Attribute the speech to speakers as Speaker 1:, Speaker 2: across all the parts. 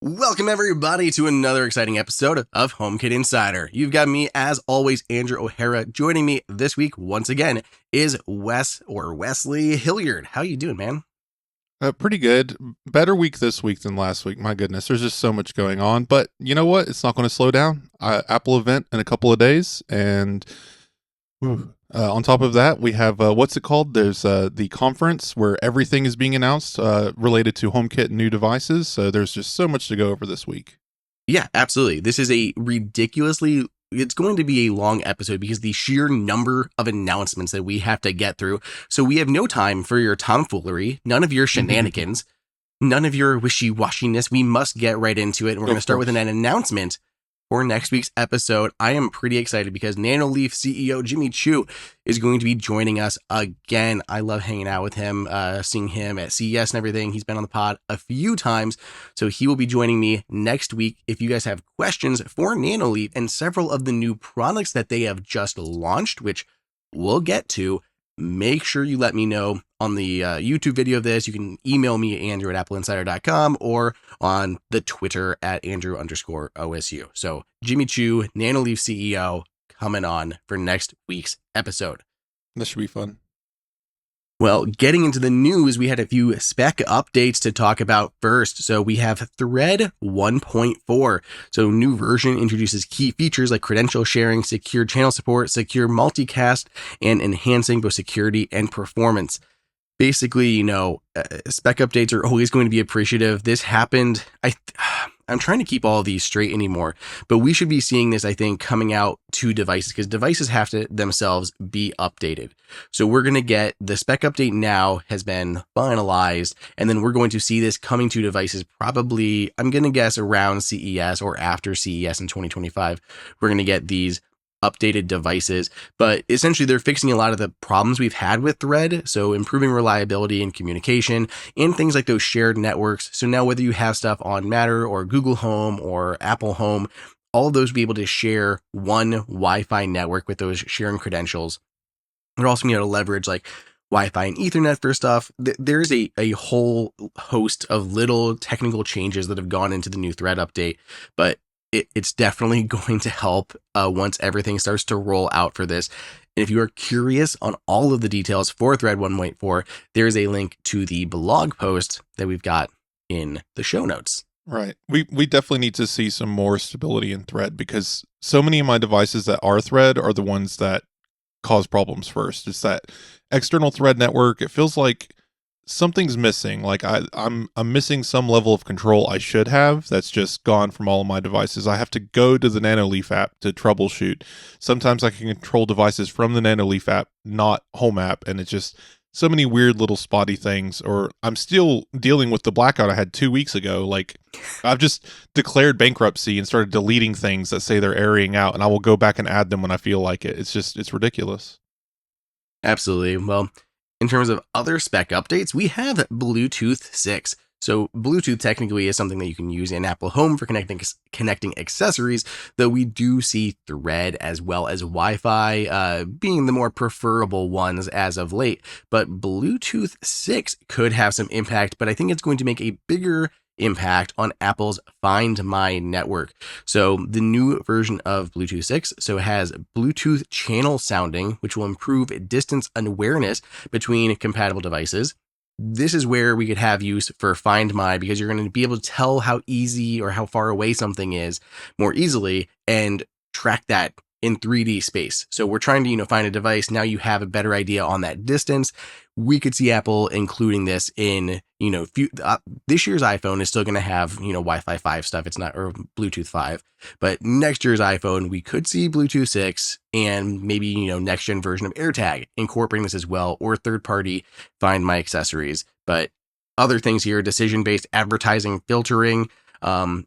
Speaker 1: Welcome, everybody, to another exciting episode of HomeKit Insider. You've got me, as always, Andrew O'Hara. Joining me this week, once again, is Wesley Hilliard. How you doing, man?
Speaker 2: Pretty good. Better week this week than last week. My goodness, there's just so much going on. But you know what? It's not going to slow down. Apple event in a couple of days. And on top of that, we have, what's it called? There's the conference where everything is being announced related to HomeKit and new devices. So there's just so much to go over this week.
Speaker 1: Yeah, absolutely. This is it's going to be a long episode because the sheer number of announcements that we have to get through. So we have no time for your tomfoolery, none of your shenanigans, none of your wishy-washiness. We must get right into it. And we're going to start with an announcement for next week's episode. I am pretty excited because Nanoleaf CEO Gimmy Chu is going to be joining us again. I love hanging out with him, seeing him at CES and everything. He's been on the pod a few times, so he will be joining me next week. If you guys have questions for Nanoleaf and several of the new products that they have just launched, which we'll get to, make sure you let me know on the YouTube video of this. You can email me, Andrew at appleinsider.com, or on the Twitter at Andrew_OSU. So Gimmy Chu, Nanoleaf CEO, coming on for next week's episode.
Speaker 2: This should be fun.
Speaker 1: Well, getting into the news, we had a few spec updates to talk about first. So we have Thread 1.4. So new version introduces key features like credential sharing, secure channel support, secure multicast, and enhancing both security and performance. Basically, spec updates are always going to be appreciative. This happened. I'm trying to keep all of these straight anymore, but we should be seeing this, I think, coming out to devices because devices have to themselves be updated. So we're going to get the spec update now has been finalized, and then we're going to see this coming to devices probably, I'm going to guess, around CES or after CES in 2025. We're going to get these updated devices, but essentially they're fixing a lot of the problems we've had with Thread. So improving reliability and communication and things like those shared networks. So now whether you have stuff on Matter or Google Home or Apple Home, all of those will be able to share one Wi-Fi network with those sharing credentials. They're also going to be able to leverage like Wi-Fi and Ethernet for stuff. There's a whole host of little technical changes that have gone into the new Thread update, but it's definitely going to help once everything starts to roll out for this. And if you are curious on all of the details for Thread 1.4, there is a link to the blog post that we've got in the show notes.
Speaker 2: Right. We definitely need to see some more stability in Thread because so many of my devices that are Thread are the ones that cause problems first. It's that external Thread network. It feels like something's missing. Like I'm missing some level of control I should have that's just gone from all of my devices. I have to go to the Nanoleaf app to troubleshoot. Sometimes I can control devices from the Nanoleaf app, not Home app, and it's just so many weird little spotty things. Or I'm still dealing with the blackout I had 2 weeks ago. Like I've just declared bankruptcy and started deleting things that say they're airing out, and I will go back and add them when I feel like it. It's ridiculous.
Speaker 1: Absolutely. Well, in terms of other spec updates, we have Bluetooth 6. So Bluetooth technically is something that you can use in Apple Home for connecting accessories, though we do see Thread as well as Wi-Fi being the more preferable ones as of late. But Bluetooth 6 could have some impact, but I think it's going to make a bigger impact on Apple's Find My network. So the new version of Bluetooth 6 has Bluetooth channel sounding, which will improve distance awareness between compatible devices. This is where we could have use for Find My because you're going to be able to tell how easy or how far away something is more easily and track that in 3D space. So we're trying to, find a device. Now you have a better idea on that distance. We could see Apple including this in, this year's iPhone is still going to have, Wi-Fi 5 stuff. It's not, or Bluetooth 5, but next year's iPhone, we could see Bluetooth 6 and maybe, next gen version of AirTag incorporating this as well, or third party Find My accessories. But other things here, decision-based advertising filtering,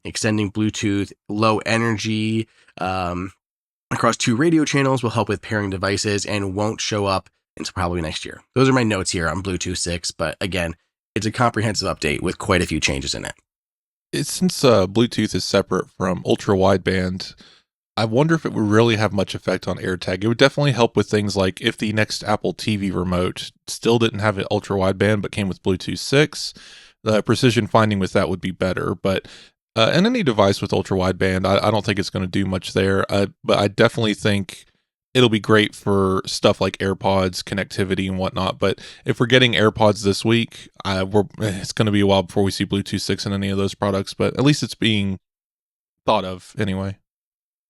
Speaker 1: extending Bluetooth, low energy, across 2 radio channels will help with pairing devices and won't show up until probably next year. Those are my notes here on Bluetooth 6, but again, it's a comprehensive update with quite a few changes in it.
Speaker 2: Since Bluetooth is separate from ultra wideband, I wonder if it would really have much effect on AirTag. It would definitely help with things like if the next Apple TV remote still didn't have an ultra wideband but came with Bluetooth 6, the precision finding with that would be better. But And any device with ultra wideband, I don't think it's going to do much there. But I definitely think it'll be great for stuff like AirPods, connectivity, and whatnot. But if we're getting AirPods this week, it's going to be a while before we see Bluetooth 6 in any of those products. But at least it's being thought of anyway.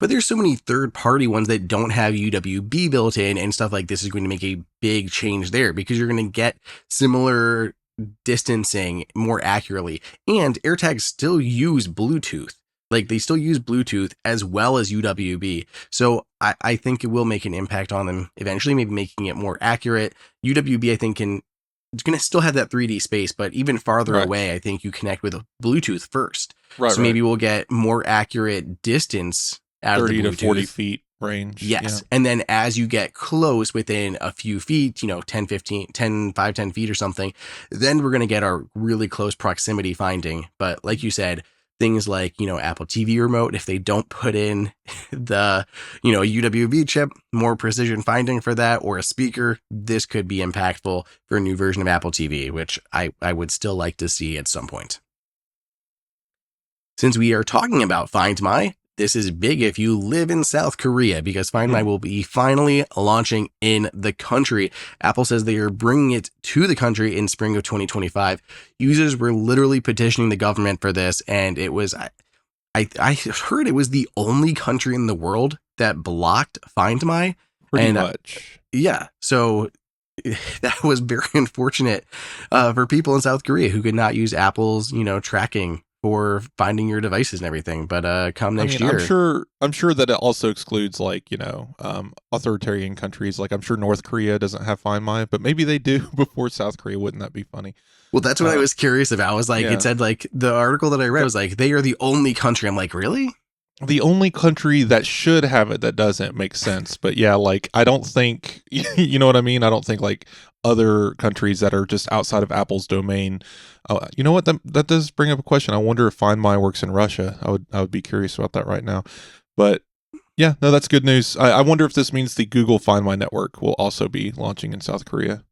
Speaker 1: But there's so many third-party ones that don't have UWB built in, and stuff like this is going to make a big change there because you're going to get similar distancing more accurately. And AirTags still use Bluetooth. Like, they still use Bluetooth as well as UWB. So I think it will make an impact on them eventually, maybe making it more accurate. UWB, I think, it's going to still have that 3D space, but even farther away, I think you connect with Bluetooth first. So maybe we'll get more accurate distance out of the Bluetooth.
Speaker 2: 30 to 40 feet range.
Speaker 1: Yes. Yeah. And then as you get close within a few feet, 10, 10 feet or something, then we're going to get our really close proximity finding. But like you said, things like, Apple TV remote, if they don't put in the, UWB chip, more precision finding for that, or a speaker, this could be impactful for a new version of Apple TV, which I would still like to see at some point. Since we are talking about Find My, this is big if you live in South Korea, because Find My will be finally launching in the country. Apple says they are bringing it to the country in spring of 2025. Users were literally petitioning the government for this, and it was, I heard it was the only country in the world that blocked Find My.
Speaker 2: Pretty much.
Speaker 1: Yeah. So that was very unfortunate for people in South Korea who could not use Apple's, tracking for finding your devices and everything. But come next year,
Speaker 2: I'm sure that it also excludes authoritarian countries. Like I'm sure North Korea doesn't have Find My, but maybe they do before South Korea. Wouldn't that be funny?
Speaker 1: Well, that's what I was curious about. I was like, It said like the article that I read was like, they are the only country. I'm like, really?
Speaker 2: The only country that should have it that doesn't make sense. But yeah, like I don't think, you know what I mean? I don't think like other countries that are just outside of Apple's domain. You know what? That does bring up a question. I wonder if Find My works in Russia. I would be curious about that right now. But yeah, no, that's good news. I wonder if this means the Google Find My network will also be launching in South Korea.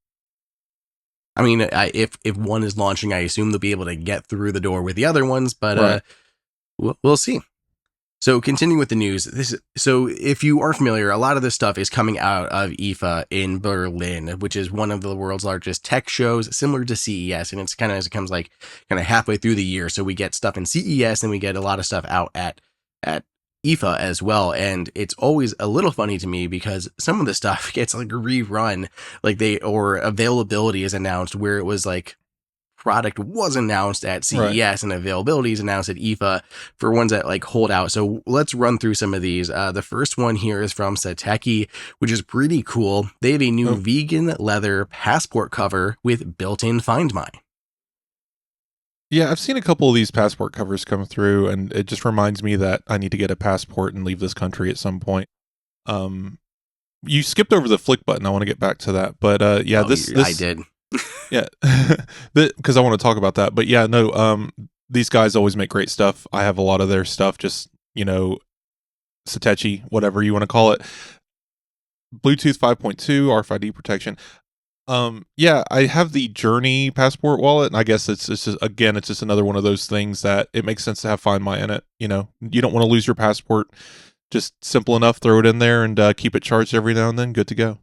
Speaker 1: I mean, if one is launching, I assume they'll be able to get through the door with the other ones, but we'll see. So continuing with the news, so if you are familiar, a lot of this stuff is coming out of IFA in Berlin, which is one of the world's largest tech shows, similar to CES, and it's kind of as it comes like kind of halfway through the year. So we get stuff in CES and we get a lot of stuff out at IFA as well, and it's always a little funny to me because some of the stuff gets like rerun, or availability is announced where it was like product was announced at CES and availability is announced at IFA for ones that like hold out. So let's run through some of these. The first one here is from Satechi, which is pretty cool. They have a new vegan leather passport cover with built-in Find My.
Speaker 2: Yeah, I've seen a couple of these passport covers come through, and it just reminds me that I need to get a passport and leave this country at some point. You skipped over the Flic button. I want to get back to that, but this
Speaker 1: I did.
Speaker 2: Yeah, because I want to talk about that. But yeah, no, these guys always make great stuff. I have a lot of their stuff, just, Satechi, whatever you want to call it. Bluetooth 5.2, RFID protection. Yeah, I have the Journey passport wallet, and I guess it's just another one of those things that it makes sense to have Find My in it. You don't want to lose your passport. Just simple enough, throw it in there and keep it charged every now and then. Good to go.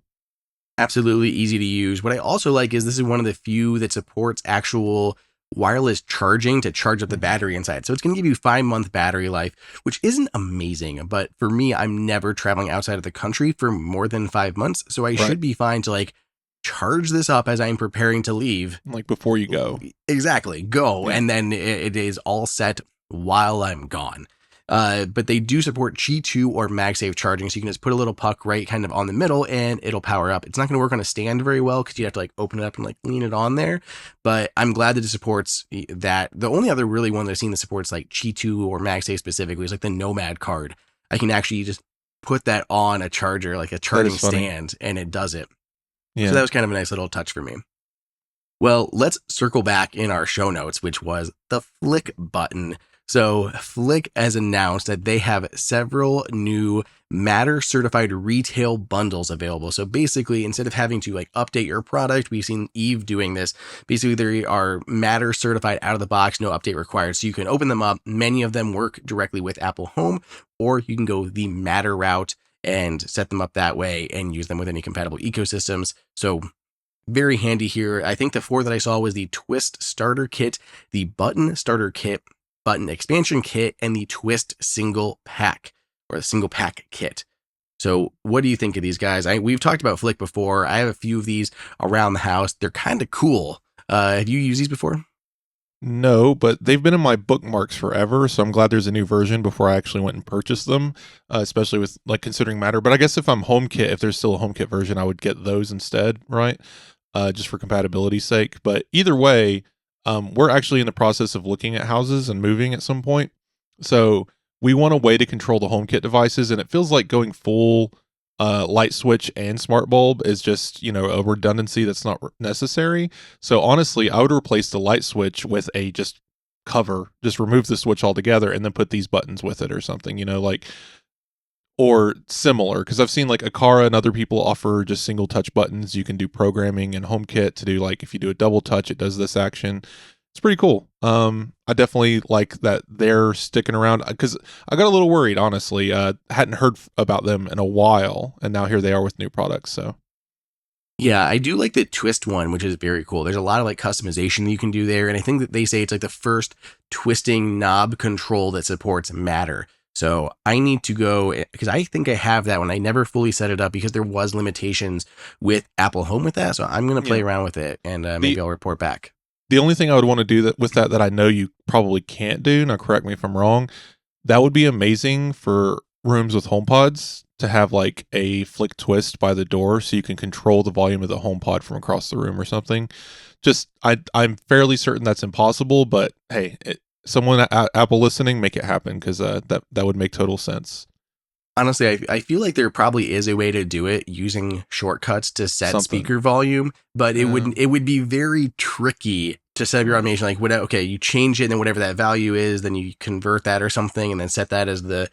Speaker 1: Absolutely easy to use. What I also like is this is one of the few that supports actual wireless charging to charge up the battery inside. So it's going to give you 5-month battery life, which isn't amazing. But for me, I'm never traveling outside of the country for more than 5 months. So I should be fine to charge this up as I'm preparing to leave.
Speaker 2: Like before you go.
Speaker 1: Exactly. Go. Yeah. And then it is all set while I'm gone. But they do support Qi2 or MagSafe charging, so you can just put a little puck right kind of on the middle and it'll power up. It's not going to work on a stand very well because you have to open it up and lean it on there, but I'm glad that it supports that. The only other really one that I've seen that supports Qi2 or MagSafe specifically is the Nomad card. I can actually just put that on a charger, like a charging stand, and it does it. Yeah. So that was kind of a nice little touch for me. Well, let's circle back in our show notes, which was the Flic button. So Flic has announced that they have several new Matter certified retail bundles available. So basically, instead of having to like update your product, we've seen Eve doing this. Basically, they are Matter certified out of the box, no update required. So you can open them up. Many of them work directly with Apple Home, or you can go the Matter route and set them up that way and use them with any compatible ecosystems. So very handy here. I think the 4 that I saw was the Twist Starter Kit, the Button Starter Kit, Button Expansion Kit, and the Twist Single Pack, or the Single Pack Kit. So what do you think of these guys? We've talked about Flic before. I have a few of these around the house. They're kind of cool. Have you used these before?
Speaker 2: No, but they've been in my bookmarks forever, so I'm glad there's a new version before I actually went and purchased them, especially with like considering Matter. But I guess if I'm HomeKit, if there's still a HomeKit version, I would get those instead, right? Just for compatibility's sake. But either way, we're actually in the process of looking at houses and moving at some point. So we want a way to control the HomeKit devices, and it feels like going full light switch and smart bulb is just, a redundancy that's not necessary. So honestly, I would replace the light switch with a just cover, just remove the switch altogether and then put these buttons with it or something, or similar, because I've seen like Aqara and other people offer just single touch buttons. You can do programming in HomeKit to do like if you do a double touch, it does this action. It's pretty cool. I definitely like that they're sticking around because I got a little worried, honestly. Hadn't heard about them in a while, and now here they are with new products. So
Speaker 1: yeah, I do like the Twist one, which is very cool. There's a lot of like customization that you can do there, and I think that they say it's like the first twisting knob control that supports Matter. So I need to go, because I think I have that one. I never fully set it up because there was limitations with Apple Home with that. So I'm going to play around with it, and maybe I'll report back.
Speaker 2: The only thing I would want to do with that I know you probably can't do, now correct me if I'm wrong, that would be amazing for rooms with HomePods to have like a Flic twist by the door so you can control the volume of the HomePod from across the room or something. Just, I'm fairly certain that's impossible, but hey, someone at Apple listening, make it happen, because that would make total sense.
Speaker 1: Honestly, I feel like there probably is a way to do it using shortcuts to set speaker volume, but it would be very tricky to set up your automation. Like, okay, you change it, and then whatever that value is, then you convert that or something, and then set that as the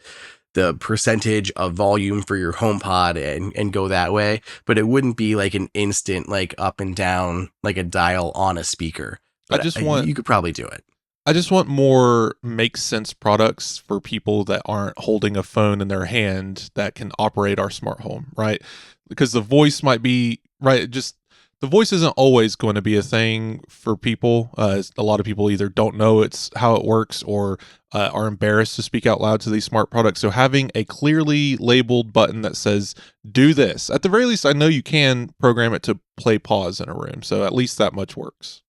Speaker 1: percentage of volume for your HomePod and go that way. But it wouldn't be like an instant like up and down like a dial on a speaker. But you could probably do it.
Speaker 2: I just want more make sense products for people that aren't holding a phone in their hand that can operate our smart home, right? Because the voice might be, right, just the voice isn't always going to be a thing for people. A lot of people either don't know it's how it works or are embarrassed to speak out loud to these smart products. So having a clearly labeled button that says, do this, at the very least, I know you can program it to play pause in a room. So at least that much works.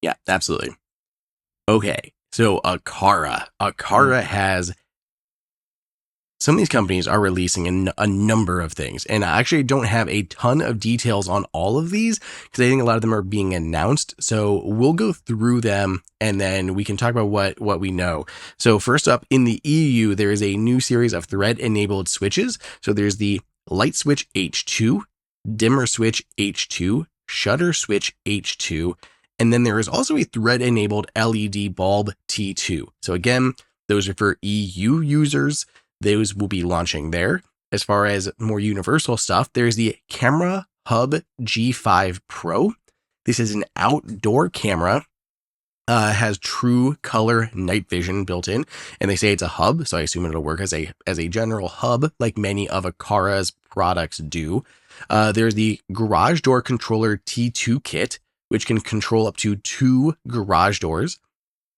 Speaker 1: Yeah, absolutely. Okay, so Aqara has, some of these companies are releasing a number of things, and I actually don't have a ton of details on all of these because I think a lot of them are being announced. So we'll go through them and then we can talk about what we know. So first up, in the EU, there is a new series of thread-enabled switches. So there's the Light Switch H2, Dimmer Switch H2, Shutter Switch H2, and then there is also a thread-enabled LED bulb T2. So again, those are for EU users. Those will be launching there. As far as more universal stuff, there's the Camera Hub G5 Pro. This is an outdoor camera. Has true color night vision built in, and they say it's a hub, so I assume it'll work as a general hub like many of Aqara's products do. There's the Garage Door Controller T2 kit, which can control up to 2 garage doors.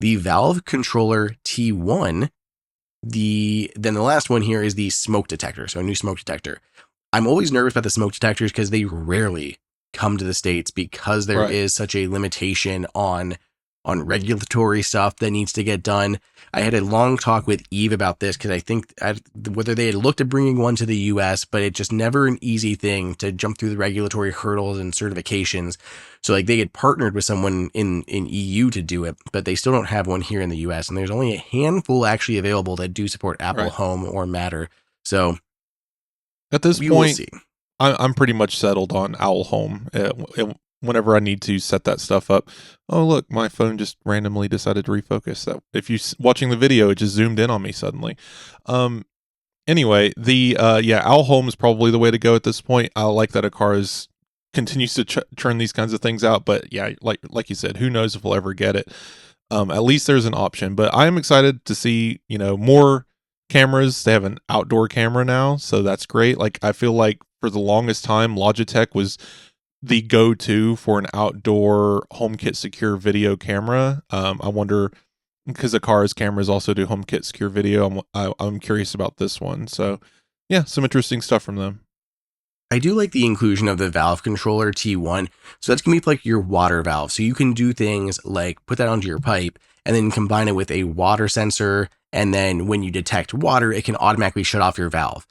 Speaker 1: The Valve Controller T1. Then the last one here is the smoke detector. So a new smoke detector. I'm always nervous about the smoke detectors because they rarely come to the States because there is such a limitation on regulatory stuff that needs to get done. I had a long talk with Eve about this because I think whether they had looked at bringing one to the US, but it's just never an easy thing to jump through the regulatory hurdles and certifications. So like they had partnered with someone in EU to do it, but they still don't have one here in the US. And there's only a handful actually available that do support Apple Home or Matter. So
Speaker 2: at this point, I'm pretty much settled on Owl Home. whenever I need to set that stuff up. Oh, look, my phone just randomly decided to refocus. That if you watching the video, it just zoomed in on me suddenly. Anyway, the Owl Home is probably the way to go at this point. I like that Aqara's continues to churn these kinds of things out, but yeah, like you said, who knows if we'll ever get it. At least there's an option, but I am excited to see, more cameras. They have an outdoor camera now, so that's great. Like, I feel like for the longest time, Logitech was the go-to for an outdoor HomeKit secure video camera. I wonder, because Aqara's cameras also do HomeKit secure video. I'm curious about this one. So yeah, some interesting stuff from them.
Speaker 1: I do like the inclusion of the valve controller T1. So that's going to be like your water valve. So you can do things like put that onto your pipe and then combine it with a water sensor. And then when you detect water, it can automatically shut off your valve.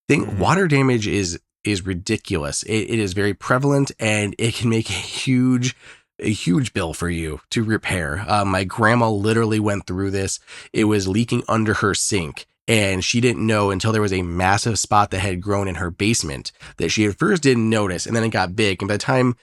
Speaker 1: Water damage is ridiculous. It is very prevalent, and it can make a huge bill for you to repair. My grandma literally went through this. It was leaking under her sink, and she didn't know until there was a massive spot that had grown in her basement that she at first didn't notice, and then it got big. And by the time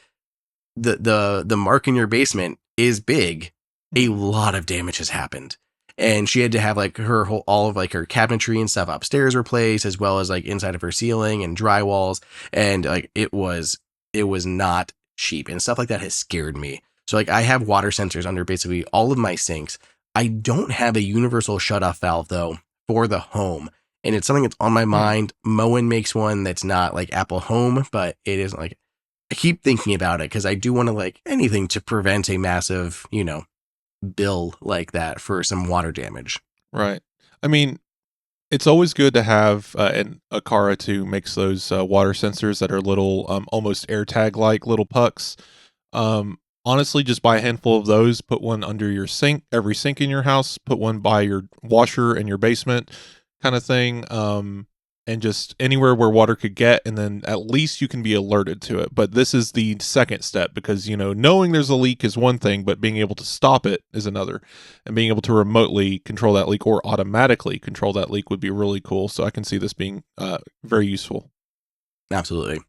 Speaker 1: the mark in your basement is big, a lot of damage has happened. And she had to have like all of like her cabinetry and stuff upstairs replaced, as well as like inside of her ceiling and drywalls. And like it was not cheap, and stuff like that has scared me. So like I have water sensors under basically all of my sinks. I don't have a universal shut off valve though for the home, and it's something that's on my mind. Moen makes one that's not like Apple Home, but it isn't like, I keep thinking about it because I do want to like anything to prevent a massive, bill like that for some water damage.
Speaker 2: Right. I mean, it's always good to have an Aqara to makes those water sensors that are little, almost AirTag like little pucks. Honestly, just buy a handful of those. Put one under your sink, every sink in your house. Put one by your washer in your basement, kind of thing. And just anywhere where water could get, and then at least you can be alerted to it. But this is the second step, because, knowing there's a leak is one thing, but being able to stop it is another. And being able to remotely control that leak or automatically control that leak would be really cool. So I can see this being very useful.
Speaker 1: Absolutely.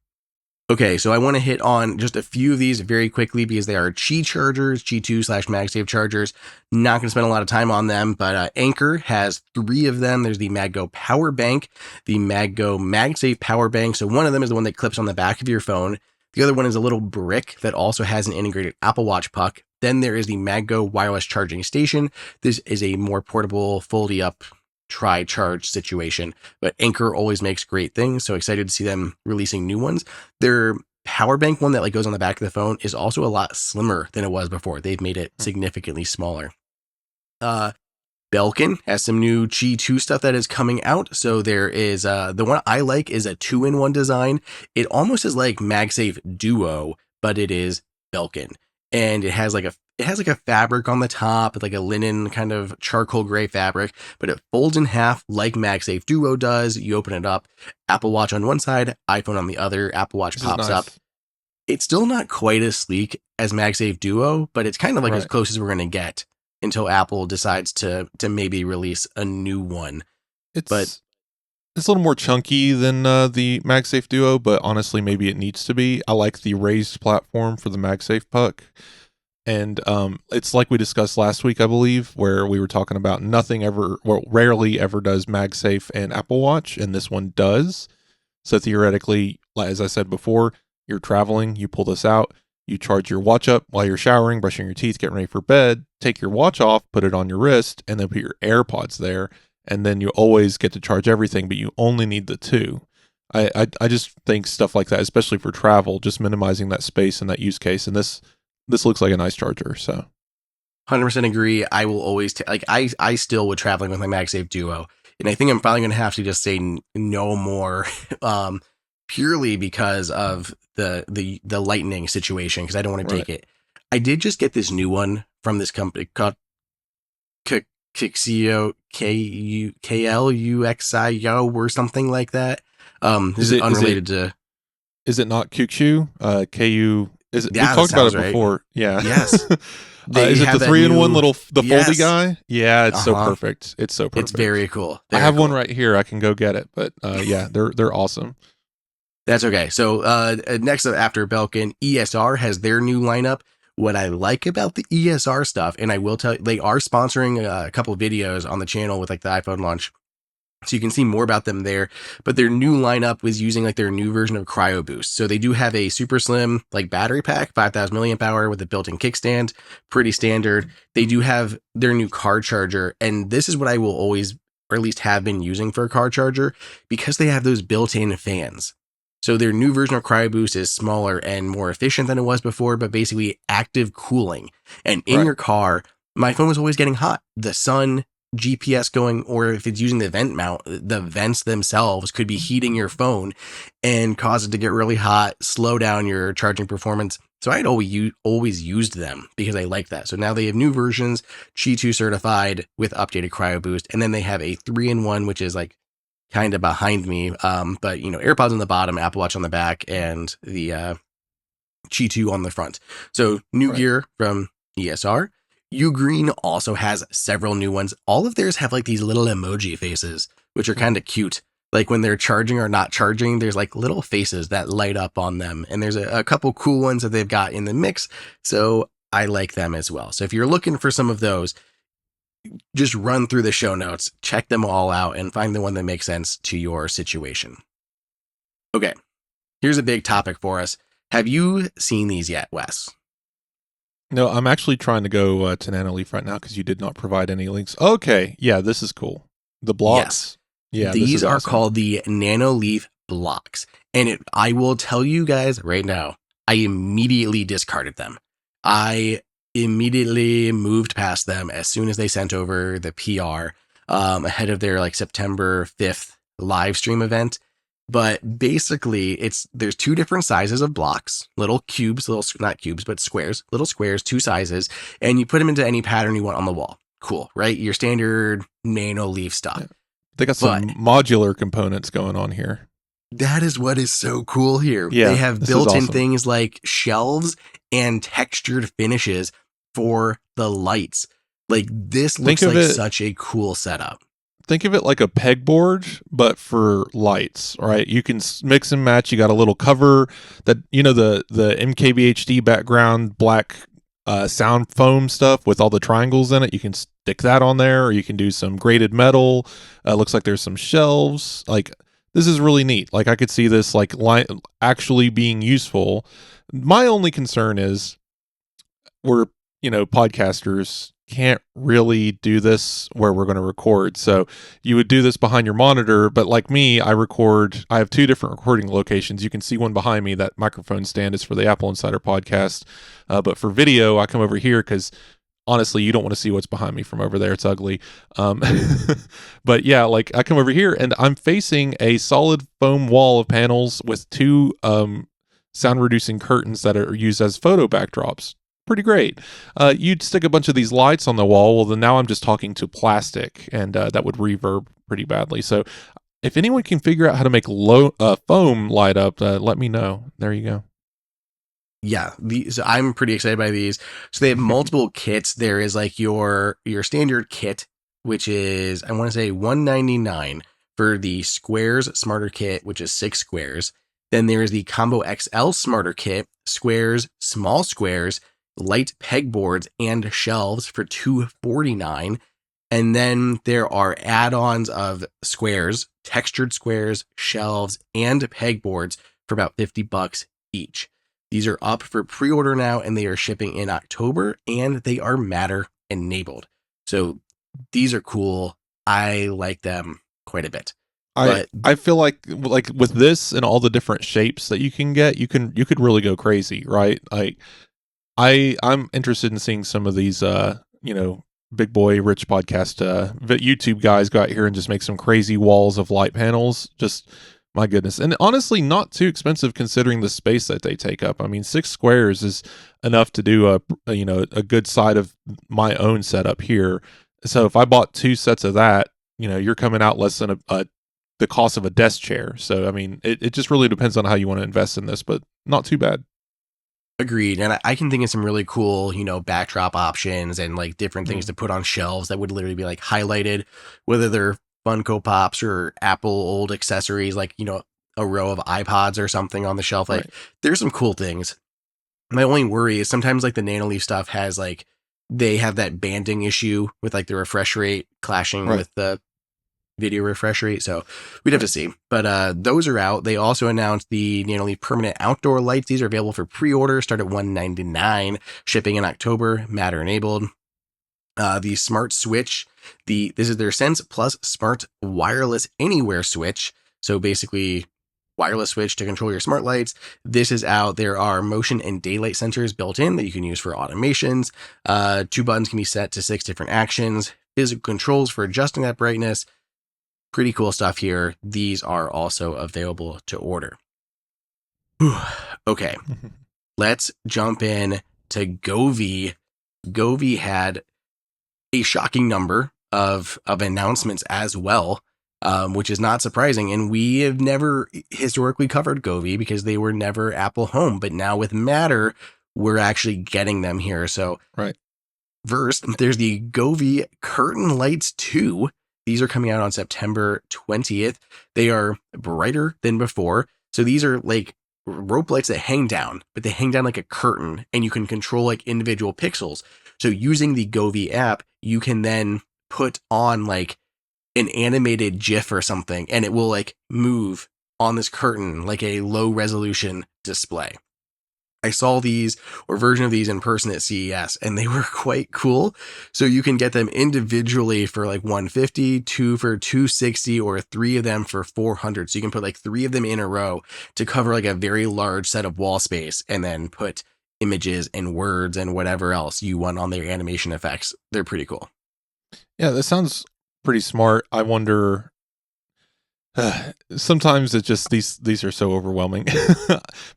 Speaker 1: Okay, so I want to hit on just a few of these very quickly because they are Qi chargers, Qi2/MagSafe chargers. Not going to spend a lot of time on them, but Anker has 3 of them. There's the MagGo Power Bank, the MagGo MagSafe Power Bank. So one of them is the one that clips on the back of your phone. The other one is a little brick that also has an integrated Apple Watch puck. Then there is the MagGo Wireless Charging Station. This is a more portable, foldy up charge situation, but Anker always makes great things, so excited to see them releasing new ones. Their power bank one that like goes on the back of the phone is also a lot slimmer than it was before. They've made it significantly smaller. Belkin has some new Qi2 stuff that is coming out. So there is the one I like is a 2-in-1 design. It almost is like MagSafe Duo, but it is Belkin, and it has like a fabric on the top, like a linen kind of charcoal gray fabric, but it folds in half like MagSafe Duo does. You open it up, Apple Watch on one side, iPhone on the other, Apple Watch pops up. It's still not quite as sleek as MagSafe Duo, but it's kind of like as close as we're going to get until Apple decides to maybe release a new one.
Speaker 2: It's a little more chunky than the MagSafe Duo, but honestly, maybe it needs to be. I like the raised platform for the MagSafe puck. And it's like we discussed last week, I believe, where we were talking about rarely ever does MagSafe and Apple Watch, and this one does. So theoretically, as I said before, you're traveling, you pull this out, you charge your watch up while you're showering, brushing your teeth, getting ready for bed, take your watch off, put it on your wrist, and then put your AirPods there, and then you always get to charge everything, but you only need the 2. I just think stuff like that, especially for travel, just minimizing that space and that use case, and this looks like a nice charger, so
Speaker 1: 100% agree. I will always I still would traveling with my MagSafe Duo, and I think I'm probably going to have to just say no more, purely because of the lightning situation, because I don't want to take it. I did just get this new one from this company called Kixio KLUXIO or something like that. This is unrelated to.
Speaker 2: Is it not Qi2? KU. Is it?
Speaker 1: Yeah,
Speaker 2: we talked about it before. Yeah.
Speaker 1: Yes.
Speaker 2: Is it the 3-in-1 foldy guy? Yeah, it's so perfect. It's so perfect.
Speaker 1: It's very cool.
Speaker 2: I have one right here. I can go get it. But yeah, they're awesome.
Speaker 1: That's okay. So next up after Belkin, ESR has their new lineup. What I like about the ESR stuff, and I will tell you, they are sponsoring a couple of videos on the channel with like the iPhone launch. So you can see more about them there, but their new lineup was using like their new version of Cryo Boost. So they do have a super slim like battery pack, 5,000 milliamp hour with a built-in kickstand, pretty standard. They do have their new car charger, and this is what I will always, or at least have been using for a car charger, because they have those built-in fans. So their new version of Cryo Boost is smaller and more efficient than it was before, but basically active cooling. And in your car, my phone was always getting hot. The sun, GPS going, or if it's using the vent mount, the vents themselves could be heating your phone and cause it to get really hot, slow down your charging performance. So I'd always used them because I like that. So now they have new versions, Qi2 certified with updated Cryo Boost, and then they have a 3-in-1, which is like kind of behind me. But AirPods on the bottom, Apple Watch on the back, and the Qi2 on the front. So new gear from ESR. Ugreen also has several new ones. All of theirs have like these little emoji faces, which are kind of cute. Like when they're charging or not charging, there's like little faces that light up on them. And there's a couple cool ones that they've got in the mix. So I like them as well. So if you're looking for some of those, just run through the show notes, check them all out, and find the one that makes sense to your situation. Okay, here's a big topic for us. Have you seen these yet, Wes?
Speaker 2: No, I'm actually trying to go to Nanoleaf right now because you did not provide any links. Okay, yeah, this is cool. The blocks.
Speaker 1: Yes.
Speaker 2: Yeah,
Speaker 1: these are
Speaker 2: awesome.
Speaker 1: called the Nanoleaf blocks. And I will tell you guys right now, I immediately discarded them. I immediately moved past them as soon as they sent over the PR ahead of their like September 5th live stream event. But basically, there's two different sizes of blocks, little cubes, not cubes, but squares, little squares, two sizes, and you put them into any pattern you want on the wall. Cool, right? Your standard Nanoleaf stuff.
Speaker 2: Yeah. They got some modular components going on here.
Speaker 1: That is what is so cool here.
Speaker 2: Yeah,
Speaker 1: they have built-in things like shelves and textured finishes for the lights. Like this looks like such a cool setup.
Speaker 2: Think of it like a pegboard, but for lights, right? You can mix and match. You got a little cover that, the MKBHD background black sound foam stuff with all the triangles in it. You can stick that on there, or you can do some graded metal. Looks like there's some shelves. Like, this is really neat. Like, I could see this like actually being useful. My only concern is we're, podcasters can't really do this where we're going to record. So you would do this behind your monitor, but like me, I have two different recording locations. You can see one behind me. That microphone stand is for the Apple Insider podcast. But for video, I come over here because honestly, you don't want to see what's behind me from over there. It's ugly. But yeah, like I come over here and I'm facing a solid foam wall of panels with two sound reducing curtains that are used as photo backdrops. Pretty great. You'd stick a bunch of these lights on the wall. Well, then now I'm just talking to plastic, and that would reverb pretty badly. So if anyone can figure out how to make foam light up, let me know. There you go.
Speaker 1: Yeah, so I'm pretty excited by these. So they have multiple kits. There is like your standard kit, which is, I want to say $199 for the squares smarter kit, which is 6 squares. Then there is the Combo XL smarter kit, squares, small squares, light pegboards, and shelves for $249. And then there are add-ons of squares, textured squares, shelves, and pegboards for about $50 each. These are up for pre-order now, and they are shipping in October, and they are Matter enabled. So these are cool. I like them quite a bit.
Speaker 2: I feel like with this and all the different shapes that you can get, you could really go crazy, right? I'm interested in seeing some of these, big boy rich podcast YouTube guys go out here and just make some crazy walls of light panels. Just my goodness, and honestly, not too expensive considering the space that they take up. I mean, 6 squares is enough to do a good side of my own setup here. So if I bought 2 sets of that, you're coming out less than the cost of a desk chair. So I mean, it just really depends on how you want to invest in this, but not too bad.
Speaker 1: Agreed. And I can think of some really cool, backdrop options and like different things to put on shelves that would literally be like highlighted, whether they're Funko Pops or Apple old accessories, like, a a row of iPods or something on the shelf. Like
Speaker 2: Right.
Speaker 1: there's some cool things. My only worry is sometimes like the Nanoleaf stuff has like, they have that banding issue with like the refresh rate clashing
Speaker 2: Right.
Speaker 1: with the video refresh rate. So we'd have to see. But those are out. They also announced the Nanoleaf permanent outdoor lights. These are available for pre-order, start at $199, shipping in October, Matter enabled. The smart switch, this is their Sense Plus smart wireless anywhere switch. So basically wireless switch to control your smart lights. This is out. There are motion and daylight sensors built in that you can use for automations. 2 buttons can be set to 6 different actions. Physical controls for adjusting that brightness. Pretty cool stuff here. These are also available to order. Whew. Okay, let's jump in to Govee. Govee had a shocking number of announcements as well, which is not surprising. And we have never historically covered Govee because they were never Apple Home. But now with Matter, we're actually getting them here. So
Speaker 2: Right.
Speaker 1: first, there's the Govee Curtain Lights 2. These are coming out on September 20th. They are brighter than before. So these are like rope lights that hang down, but they hang down like a curtain, and you can control like individual pixels. So using the Govee app, you can then put on like an animated GIF or something, and it will like move on this curtain like a low resolution display. I saw these or version of these in person at CES, and they were quite cool. So you can get them individually for like $150, 2 for $260, or 3 of them for $400. So you can put like 3 of them in a row to cover like a very large set of wall space, and then put images and words and whatever else you want on their animation effects. They're pretty cool.
Speaker 2: Yeah, that sounds pretty smart. I wonder. Sometimes it's just these are so overwhelming,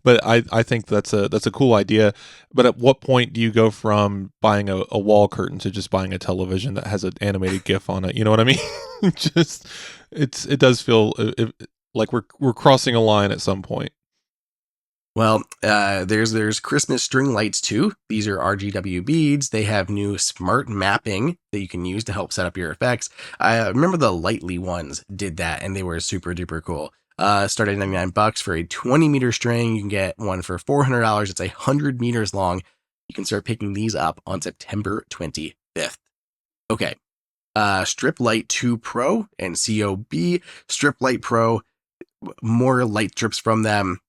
Speaker 2: but I think that's a cool idea. But at what point do you go from buying a wall curtain to just buying a television that has an animated GIF on it? You know what I mean? Just it does feel like we're crossing a line at some point.
Speaker 1: Well, there's Christmas string lights too. These are RGW beads. They have new smart mapping that you can use to help set up your effects. I remember the Lightly ones did that, and they were super duper cool. Start at $99 for a 20-meter string. You can get one for $400. It's 100 meters long. You can start picking these up on September 25th. Okay. Strip Light 2 Pro and COB. Strip Light Pro, more light strips from them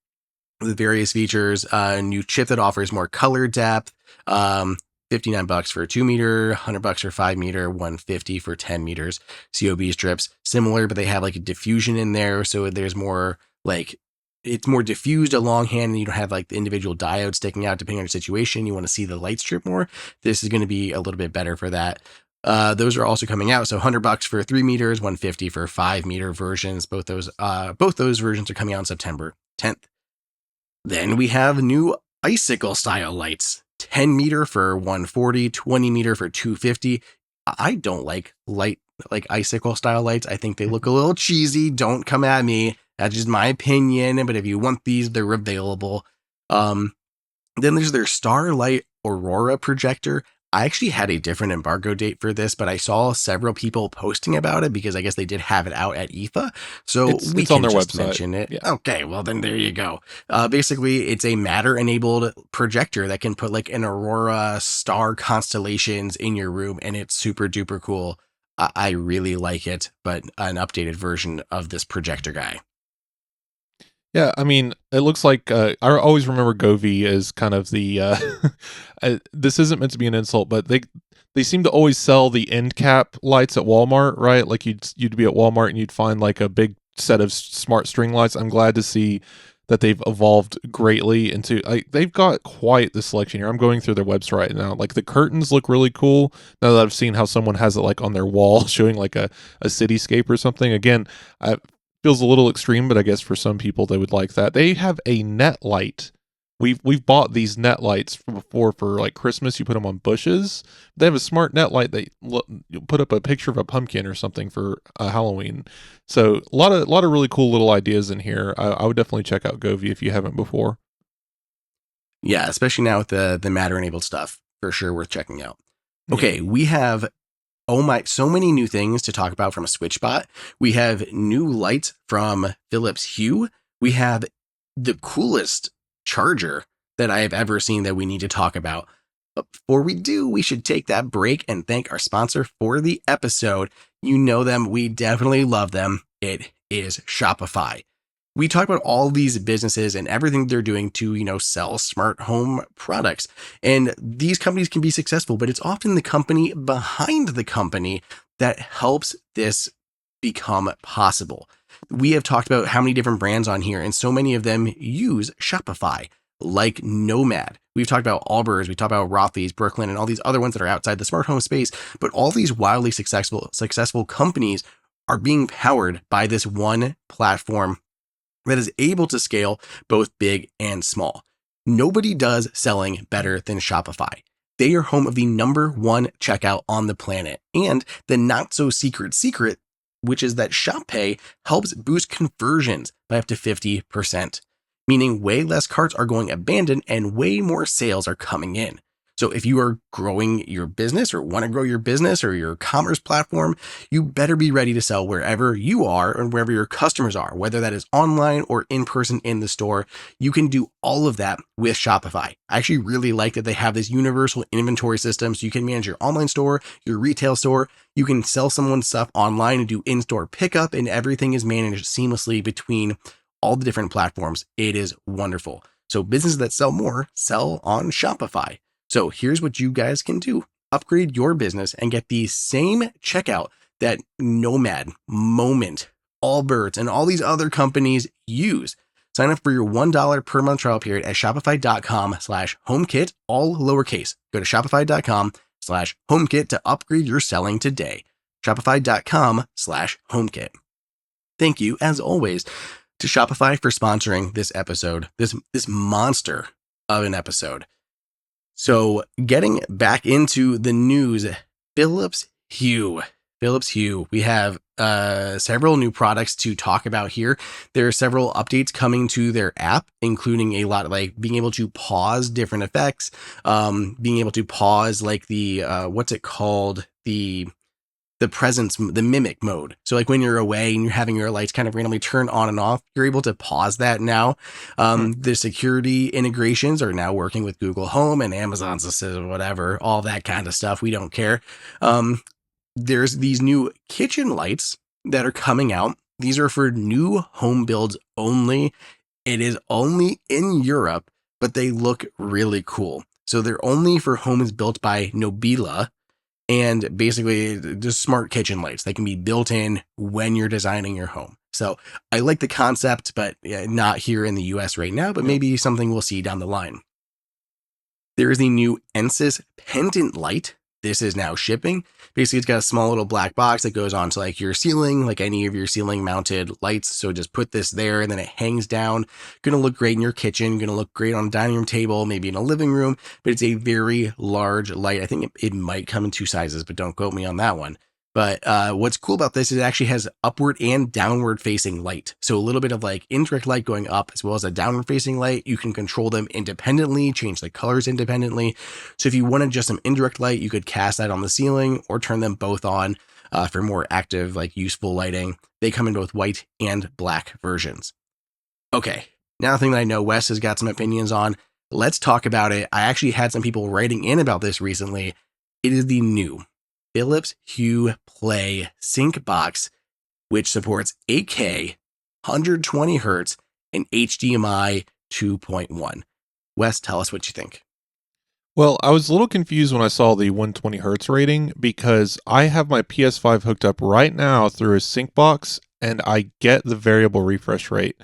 Speaker 1: with various features. A new chip that offers more color depth. $59 for a 2 meter, $100 for 5 meter, $150 for 10 meters. COB strips, similar, but they have like a diffusion in there, so there's more like, it's more diffused along hand, and you don't have like the individual diodes sticking out depending on your situation. You want to see the light strip more. This is going to be a little bit better for that. Those are also coming out. So $100 for 3 meters, $150 for 5 meter versions. Both those versions are coming out on September 10th. Then we have new icicle style lights. 10 meter for $140, 20 meter for $250. I don't like icicle style lights. I think they look a little cheesy. Don't come at me. That's just my opinion. But if you want these, they're available. Then there's their Starlight Aurora projector. I actually had a different embargo date for this, but I saw several people posting about it because I guess they did have it out at IFA. So
Speaker 2: It's
Speaker 1: we
Speaker 2: on
Speaker 1: can
Speaker 2: their
Speaker 1: just
Speaker 2: website.
Speaker 1: mention it.
Speaker 2: Yeah.
Speaker 1: Okay, well then there you go. Basically, it's a Matter-enabled projector that can put like an Aurora star constellations in your room, and it's super duper cool. I really like it, but an updated version of this projector guy.
Speaker 2: Yeah, I mean, it looks like I always remember Govee as kind of the. This isn't meant to be an insult, but they seem to always sell the end cap lights at Walmart, right? Like you'd be at Walmart and you'd find like a big set of smart string lights. I'm glad to see that they've evolved greatly into. They've got quite the selection here. I'm going through their website right now. Like the curtains look really cool. Now that I've seen how someone has it like on their wall, showing like a cityscape or something. Again, feels a little extreme, but I guess for some people they would like that. They have a net light. We've bought these net lights before for like Christmas. You put them on bushes. They have a smart net light that you put up a picture of a pumpkin or something for Halloween. So a lot of really cool little ideas in here. I would definitely check out Govee if you haven't before.
Speaker 1: Yeah, especially now with the Matter enabled stuff, for sure worth checking out. Okay, we have so many new things to talk about from a SwitchBot. We have new lights from Philips Hue. we have the coolest charger that I have ever seen that we need to talk about. But before we do, we should take that break and thank our sponsor for the episode. You know them. We definitely love them. It is Shopify. We talk about all these businesses and everything they're doing to, sell smart home products. And these companies can be successful, but it's often the company behind the company that helps this become possible. We have talked about how many different brands on here, and so many of them use Shopify, like Nomad. We've talked about Allbirds, we talked about Rothy's, Brooklyn, and all these other ones that are outside the smart home space. But all these wildly successful companies are being powered by this one platform that is able to scale both big and small. Nobody does selling better than Shopify. They are home of the #1 checkout on the planet, and the not so secret, which is that Shop Pay helps boost conversions by up to 50%, meaning way less carts are going abandoned and way more sales are coming in. So if you are growing your business or want to grow your business or your commerce platform, you better be ready to sell wherever you are and wherever your customers are, whether that is online or in person in the store. You can do all of that with Shopify. I actually really like that they have this universal inventory system, so you can manage your online store, your retail store. You can sell someone's stuff online and do in-store pickup, and everything is managed seamlessly between all the different platforms. It is wonderful. So businesses that sell more sell on Shopify. So here's what you guys can do. Upgrade your business and get the same checkout that Nomad, Moment, Allbirds, and all these other companies use. Sign up for your $1 per month trial period at shopify.com/HomeKit, all lowercase. Go to shopify.com/HomeKit to upgrade your selling today. Shopify.com/HomeKit. Thank you, as always, to Shopify for sponsoring this episode, this monster of an episode. So getting back into the news, Philips Hue. We have several new products to talk about here. There are several updates coming to their app, including a lot like being able to pause different effects, being able to pause like the, what's it called? The presence, the mimic mode. So like when you're away and you're having your lights kind of randomly turn on and off, you're able to pause that now. The security integrations are now working with Google Home and Amazon's Assistant, whatever, all that kind of stuff. We don't care. There's these new kitchen lights that are coming out. These are for new home builds only. It is only in Europe, but they look really cool. So they're only for homes built by Nobila. And basically, just smart kitchen lights. They can be built in when you're designing your home. So I like the concept, but not here in the US right now, but maybe something we'll see down the line. There is the new Ensis pendant light. This is now shipping. Basically, it's got a small little black box that goes onto like your ceiling, like any of your ceiling mounted lights. So just put this there and then it hangs down. Going to look great in your kitchen, going to look great on a dining room table, maybe in a living room, but it's a very large light. I think it might come in 2 sizes, but don't quote me on that one. But what's cool about this is it actually has upward and downward facing light. So a little bit of like indirect light going up as well as a downward facing light. You can control them independently, change the colors independently. So if you wanted just some indirect light, you could cast that on the ceiling or turn them both on for more active, like useful lighting. They come in both white and black versions. Okay, now the thing that I know Wes has got some opinions on, let's talk about it. I actually had some people writing in about this recently. It is the new Philips Hue Play Sync Box, which supports 8K, 120 Hz, and HDMI 2.1. Wes, tell us what you think.
Speaker 2: Well, I was a little confused when I saw the 120 Hertz rating because I have my PS5 hooked up right now through a sync box and I get the variable refresh rate.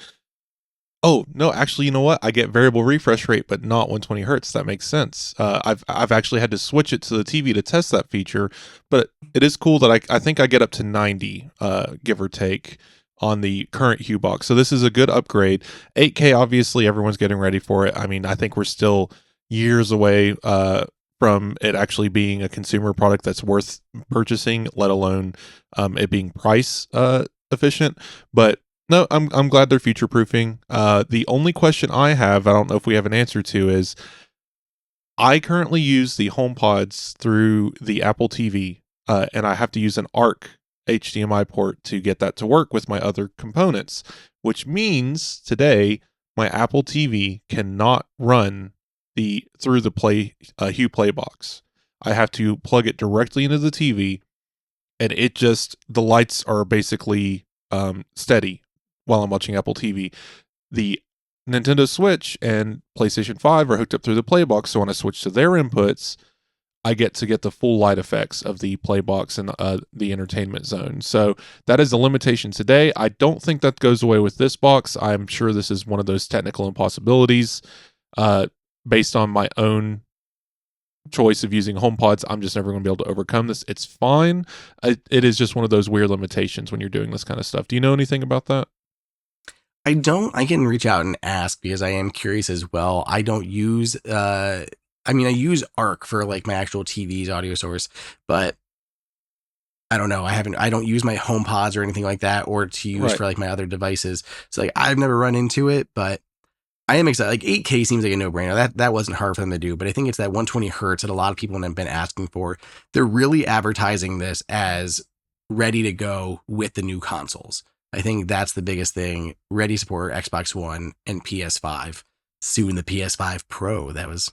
Speaker 2: Oh, no, actually, you know what? I get variable refresh rate, but not 120 Hertz. That makes sense. I've actually had to switch it to the TV to test that feature, but it is cool that I think I get up to 90, give or take, on the current Hue box. So this is a good upgrade. 8K, obviously, everyone's getting ready for it. I mean, I think we're still years away from it actually being a consumer product that's worth purchasing, let alone it being price efficient. But no, I'm glad they're future proofing. The only question I have, I don't know if we have an answer to, is I currently use the HomePods through the Apple TV, and I have to use an ARC HDMI port to get that to work with my other components, which means today my Apple TV cannot run through the Hue Play box. I have to plug it directly into the TV, and the lights are basically steady while I'm watching Apple TV. The Nintendo Switch and PlayStation 5 are hooked up through the Play box, so when I switch to their inputs, I get the full light effects of the play box and the entertainment zone. So that is a limitation today. I don't think that goes away with this box. I'm sure this is one of those technical impossibilities. Based on my own choice of using HomePods, I'm just never going to be able to overcome this. It's fine. It is just one of those weird limitations when you're doing this kind of stuff. Do you know anything about that?
Speaker 1: I don't. I can reach out and ask because I am curious as well. I don't use I use Arc for like my actual TV's audio source, but I don't know. I don't use my HomePods or anything like that, or to use for like my other devices. So like I've never run into it, but I am excited. Like 8K seems like a no-brainer. That wasn't hard for them to do, but I think it's that 120 hertz that a lot of people have been asking for. They're really advertising this as ready to go with the new consoles. I think that's the biggest thing. Ready support Xbox One and PS5. Soon the PS5 Pro. That was,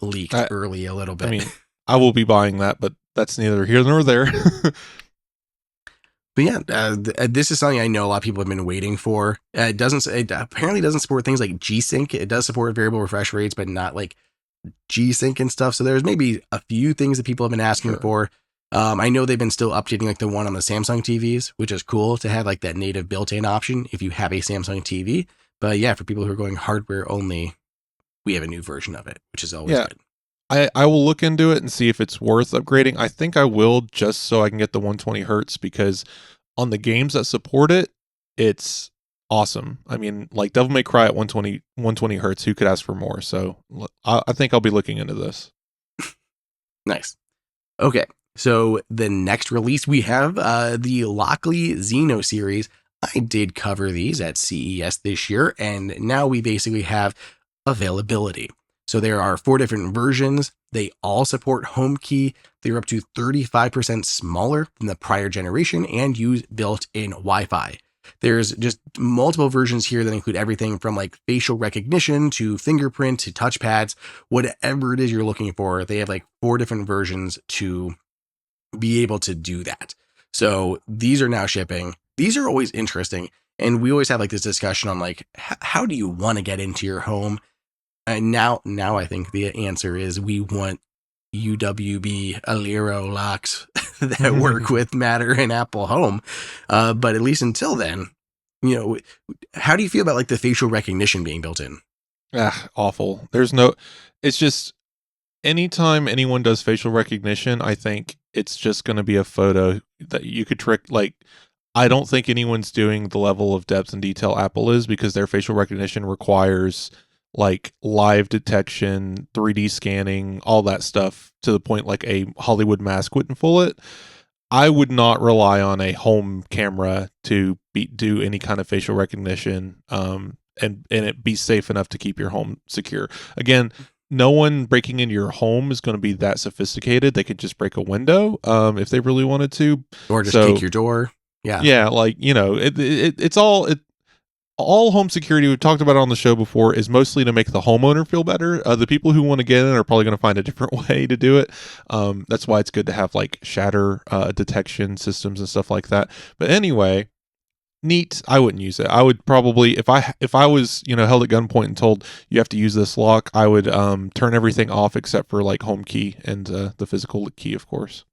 Speaker 1: leaked early a little bit.
Speaker 2: I mean, I will be buying that, but that's neither here nor there.
Speaker 1: But yeah, this is something I know a lot of people have been waiting for. It apparently doesn't support things like G-Sync. It does support variable refresh rates, but not like G-Sync and stuff. So there's maybe a few things that people have been asking for. I know they've been still updating like the one on the Samsung TVs, which is cool to have like that native built-in option if you have a Samsung TV. But yeah, for people who are going hardware only, we have a new version of it, which is always good.
Speaker 2: I will look into it and see if it's worth upgrading. I think I will, just so I can get the 120 hertz, because on the games that support it, it's awesome. I mean, like Devil May Cry at 120 hertz, who could ask for more? So I think I'll be looking into this.
Speaker 1: Nice. Okay, so the next release we have the Lockley Zeno series. I did cover these at CES this year, and now we basically have availability. So there are 4 different versions. They all support HomeKit. They're up to 35% smaller than the prior generation and use built-in Wi-Fi. There's just multiple versions here that include everything from like facial recognition to fingerprint to touchpads, whatever it is you're looking for. They have like 4 different versions to be able to do that. So these are now shipping. These are always interesting. And we always have like this discussion on like, how do you want to get into your home? And now I think the answer is we want UWB Aliro locks that work with Matter and Apple Home. But at least until then, how do you feel about like the facial recognition being built in?
Speaker 2: Awful. It's just anytime anyone does facial recognition, I think it's just going to be a photo that you could trick. Like, I don't think anyone's doing the level of depth and detail Apple is, because their facial recognition requires like live detection, 3D scanning, all that stuff, to the point like a Hollywood mask wouldn't fool it. I would not rely on a home camera to do any kind of facial recognition, and it be safe enough to keep your home secure. Again, no one breaking into your home is going to be that sophisticated. They could just break a window if they really wanted to,
Speaker 1: or just kick your door.
Speaker 2: Yeah, like it's all home security, we've talked about it on the show before, is mostly to make the homeowner feel better. The people who want to get in are probably going to find a different way to do it. That's why it's good to have like shatter detection systems and stuff like that. But anyway, neat. I wouldn't use it. I would probably, if I was held at gunpoint and told you have to use this lock, I would turn everything off except for like HomeKit and the physical key, of course.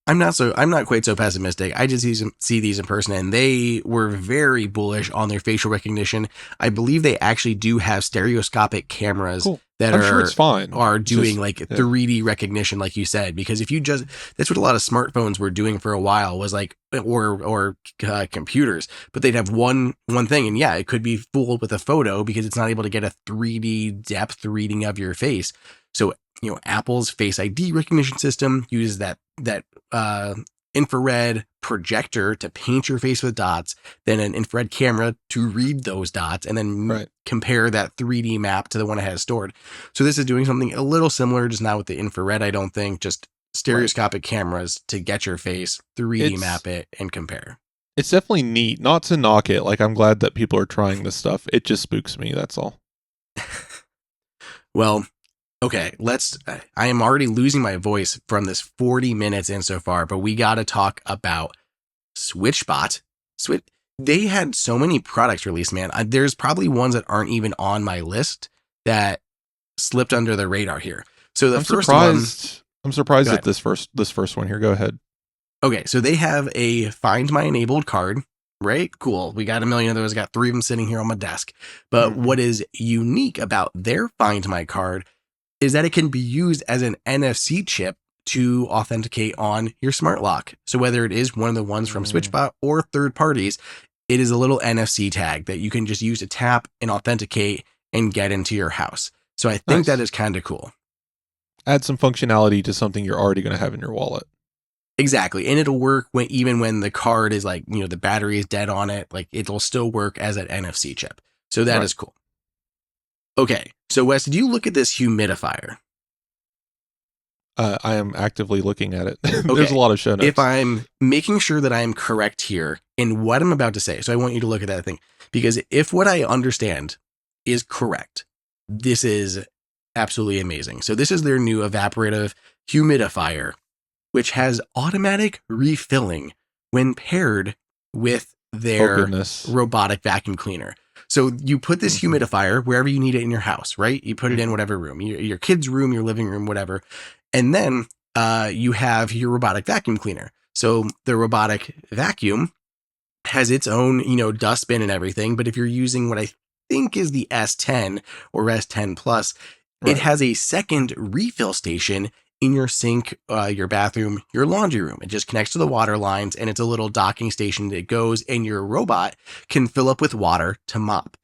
Speaker 1: I'm not quite so pessimistic. I just see these in person, and they were very bullish on their facial recognition. I believe they actually do have stereoscopic cameras that
Speaker 2: sure it's fine.
Speaker 1: Are doing 3D recognition, like you said, because if you that's what a lot of smartphones were doing for a while, was like, or computers, but they'd have one thing, and it could be fooled with a photo because it's not able to get a 3D depth reading of your face. So Apple's Face ID recognition system uses that infrared projector to paint your face with dots, then an infrared camera to read those dots, and then compare that 3D map to the one it has stored. So this is doing something a little similar, just not with the infrared, I don't think, just stereoscopic cameras to get your face, 3D
Speaker 2: It's
Speaker 1: map it, and compare.
Speaker 2: it's definitely neat. Not to knock it. Like, I'm glad that people are trying this stuff. It just spooks me. That's all.
Speaker 1: Well, okay, I am already losing my voice from this 40 minutes in so far, but we got to talk about SwitchBot. They had so many products released, man. There's probably ones that aren't even on my list that slipped under the radar here. So the
Speaker 2: I'm surprised at this first one here. Go ahead.
Speaker 1: Okay, so they have a Find My enabled card, right? Cool. We got a million of those. I got 3 of them sitting here on my desk. But what is unique about their Find My card is that it can be used as an NFC chip to authenticate on your smart lock. So whether it is one of the ones from SwitchBot or third parties, it is a little NFC tag that you can just use to tap and authenticate and get into your house. So I think that is kind of cool.
Speaker 2: Add some functionality to something you're already going to have in your wallet.
Speaker 1: Exactly. And it'll work even when the card is like, the battery is dead on it, like it'll still work as an NFC chip. So that is cool. Okay. So Wes, did you look at this humidifier?
Speaker 2: I am actively looking at it. There's a lot of show notes.
Speaker 1: If I'm making sure that I am correct here in what I'm about to say, so I want you to look at that thing, because if what I understand is correct, this is absolutely amazing. So this is their new evaporative humidifier, which has automatic refilling when paired with their robotic vacuum cleaner. So you put this humidifier wherever you need it in your house, right? You put it in whatever room, your kid's room, your living room, whatever. And then you have your robotic vacuum cleaner. So the robotic vacuum has its own, dustbin and everything. But if you're using what I think is the S10 or S10 Plus, it has a second refill station in your sink, your bathroom, your laundry room. It just connects to the water lines, and it's a little docking station that goes, and your robot can fill up with water to mop.